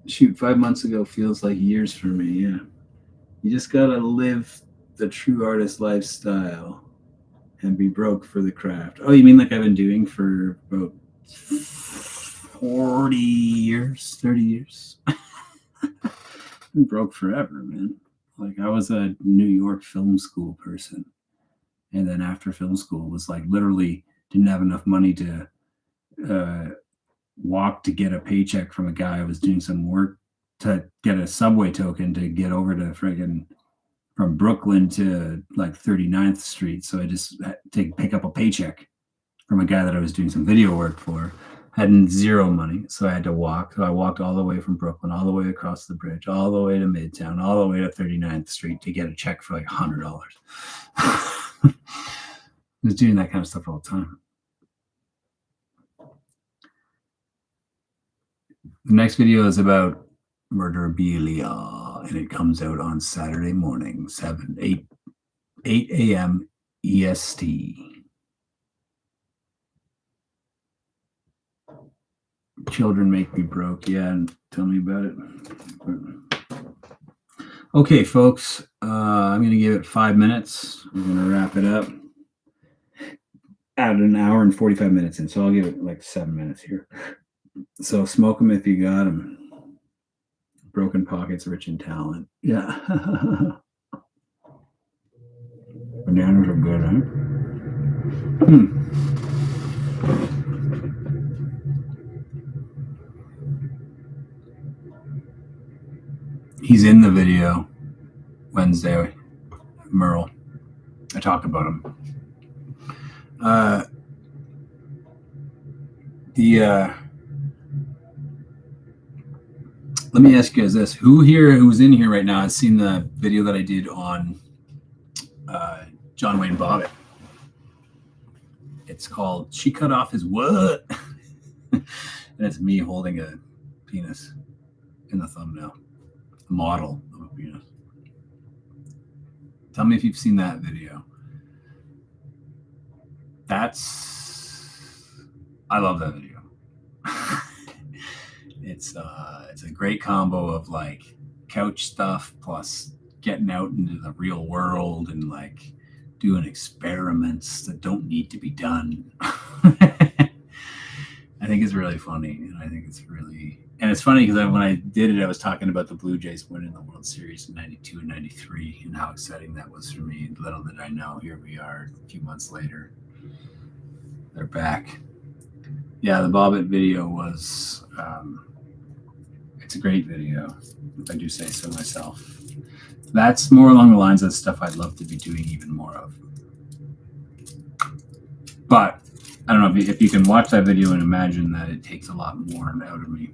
Shoot, 5 months ago feels like years for me. Yeah, you just gotta live the true artist lifestyle and be broke for the craft. Oh, you mean like I've been doing for about 40 years, 30 years? Been broke forever, man. Like I was a New York film school person, and then after film school was like literally didn't have enough money to walk to get a paycheck from a guy. I was doing some work to get a subway token to get over to friggin' from Brooklyn to like 39th Street. So I just had to pick up a paycheck from a guy that I was doing some video work for. Had zero money, so I had to walk. So I walked all the way from Brooklyn, all the way across the bridge, all the way to Midtown, all the way to 39th Street to get a check for like $100. I was doing that kind of stuff all the time. The next video is about Murderabilia, and it comes out on Saturday morning, 8 a.m. EST. Children make me broke. Yeah, and tell me about it. Okay, folks, I'm going to give it 5 minutes. We're going to wrap it up at an hour and 45 minutes in, so I'll give it like 7 minutes here. So smoke them if you got them. Broken pockets, rich in talent. Yeah. Bananas are good, huh? He's in the video Wednesday, Merle. I talk about him. Let me ask you guys this: who's in here right now has seen the video that I did on John Wayne Bobbitt? It's called "She Cut Off His What," and it's me holding a penis in the thumbnail, a model of a penis. Tell me if you've seen that video. I love that video. It's a great combo of like couch stuff plus getting out into the real world and like doing experiments that don't need to be done. I think it's really funny, and I think it's funny because when I did it, I was talking about the Blue Jays winning the World Series in '92 and '93 and how exciting that was for me. Little did I know, here we are a few months later. They're back. Yeah, the Bobbit video was, it's a great video, if I do say so myself. That's more along the lines of stuff I'd love to be doing even more of. But I don't know if you can watch that video and imagine that it takes a lot more out of me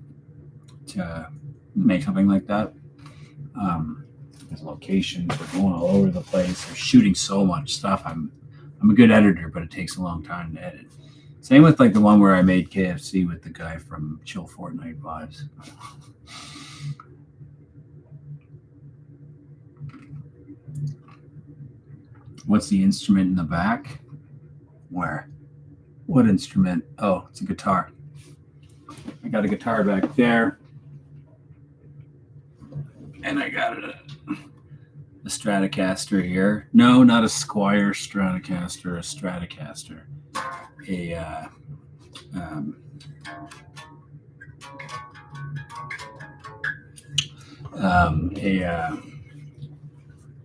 to make something like that. There's locations, we're going all over the place, we're shooting so much stuff. I'm a good editor, but it takes a long time to edit. Same with like the one where I made KFC with the guy from Chill Fortnite Vibes. What's the instrument in the back? Where? What instrument? Oh, it's a guitar. I got a guitar back there. And I got a Stratocaster here. No, not a Squier Stratocaster, a Stratocaster. A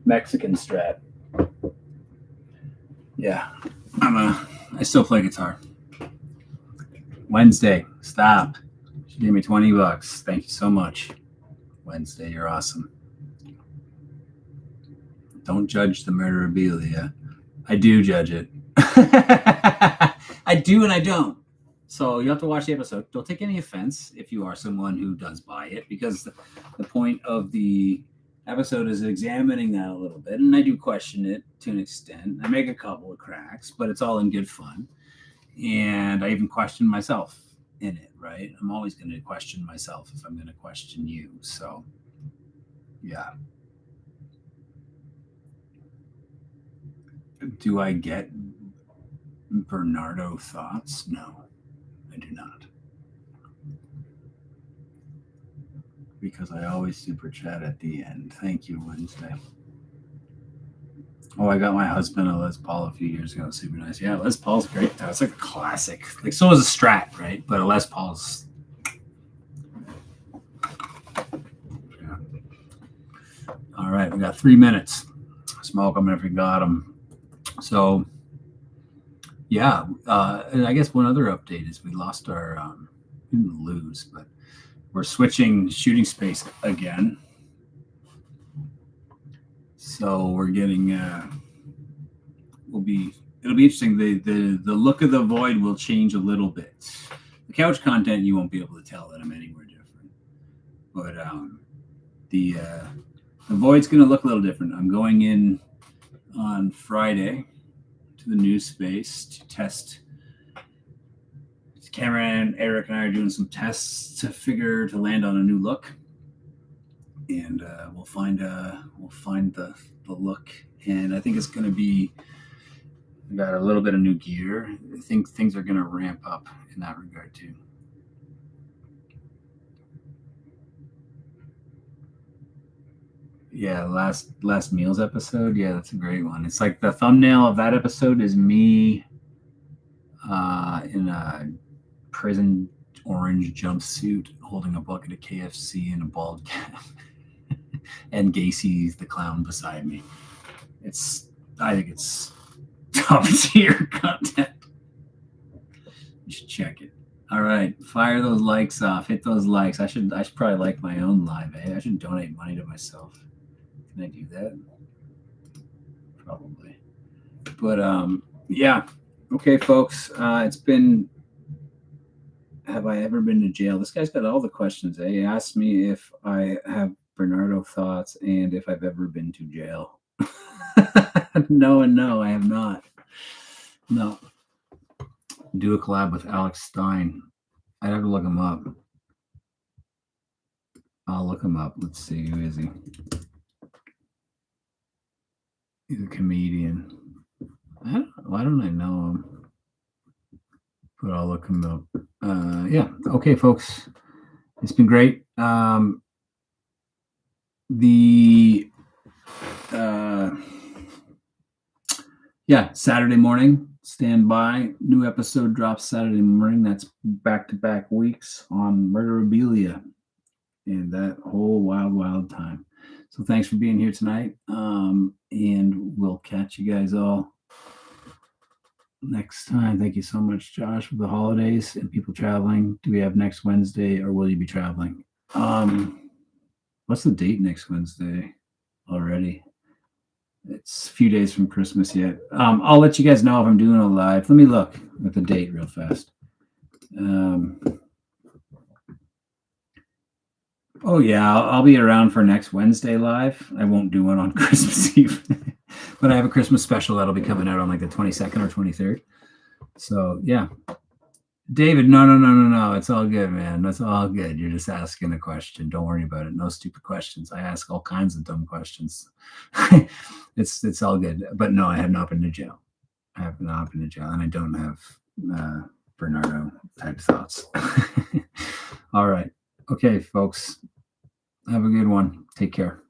Mexican Strat. Yeah, I still play guitar. Wednesday, stop. She gave me $20. Thank you so much. Wednesday, you're awesome. Don't judge the murderabilia. I do judge it. I do and I don't. So you have to watch the episode. Don't take any offense if you are someone who does buy it, because the point of the episode is examining that a little bit, and I do question it to an extent. I make a couple of cracks, but it's all in good fun. And I even question myself in it, right? I'm always going to question myself if I'm going to question you. So, yeah. Do I get Bernardo thoughts? No, I do not. Because I always super chat at the end. Thank you, Wednesday. Oh, I got my husband a Les Paul a few years ago. Super nice. Yeah, Les Paul's great. It's like a classic. Like, so is a Strat, right? But a Les Paul's. Yeah. All right, we got 3 minutes. Smoke them if we got them. So, yeah. And I guess one other update is we lost our. We didn't lose, but we're switching shooting space again. So we're getting. It'll be interesting. The look of the void will change a little bit. The couch content, you won't be able to tell that I'm anywhere different. But the void's going to look a little different. I'm going in on Friday to the new space to test. Cameron, Eric, and I are doing some tests to land on a new look, and we'll find the look. And I think it's going to be. We got a little bit of new gear. I think things are going to ramp up in that regard too. Yeah, last meals episode. Yeah, that's a great one. It's like the thumbnail of that episode is me in a prison orange jumpsuit holding a bucket of KFC and a bald cap, and Gacy the clown beside me. I think it's top tier content. You should check it. All right, fire those likes off. Hit those likes. I should probably like my own live. I should donate money to myself. Can I do that? Probably. But yeah. Okay, folks. It's been. Have I ever been to jail? This guy's got all the questions. He asked me if I have Bernardo thoughts and if I've ever been to jail. No and no, I have not. No. Do a collab with Alex Stein. I'd have to look him up. I'll look him up. Let's see. Who is he? He's a comedian. Why don't I know him? But I'll look him up. Yeah. Okay, folks. It's been great. Saturday morning. Stand by. New episode drops Saturday morning. That's back-to-back weeks on Murderabilia and that whole wild time. So thanks for being here tonight. And we'll catch you guys all next time. Thank you so much, Josh, with the holidays and people traveling. Do we have next Wednesday or will you be traveling? What's the date next Wednesday already? It's a few days from Christmas yet. I'll let you guys know if I'm doing a live. Let me look at the date real fast. Oh yeah, I'll be around for next Wednesday live. I won't do one on Christmas Eve, but I have a Christmas special that'll be coming out on like the 22nd or 23rd. So yeah, David, no. It's all good, man. That's all good. You're just asking a question. Don't worry about it. No stupid questions. I ask all kinds of dumb questions. It's all good. But no, I have not been to jail. I have not been to jail, and I don't have Bernardo type thoughts. All right. Okay, folks. Have a good one. Take care.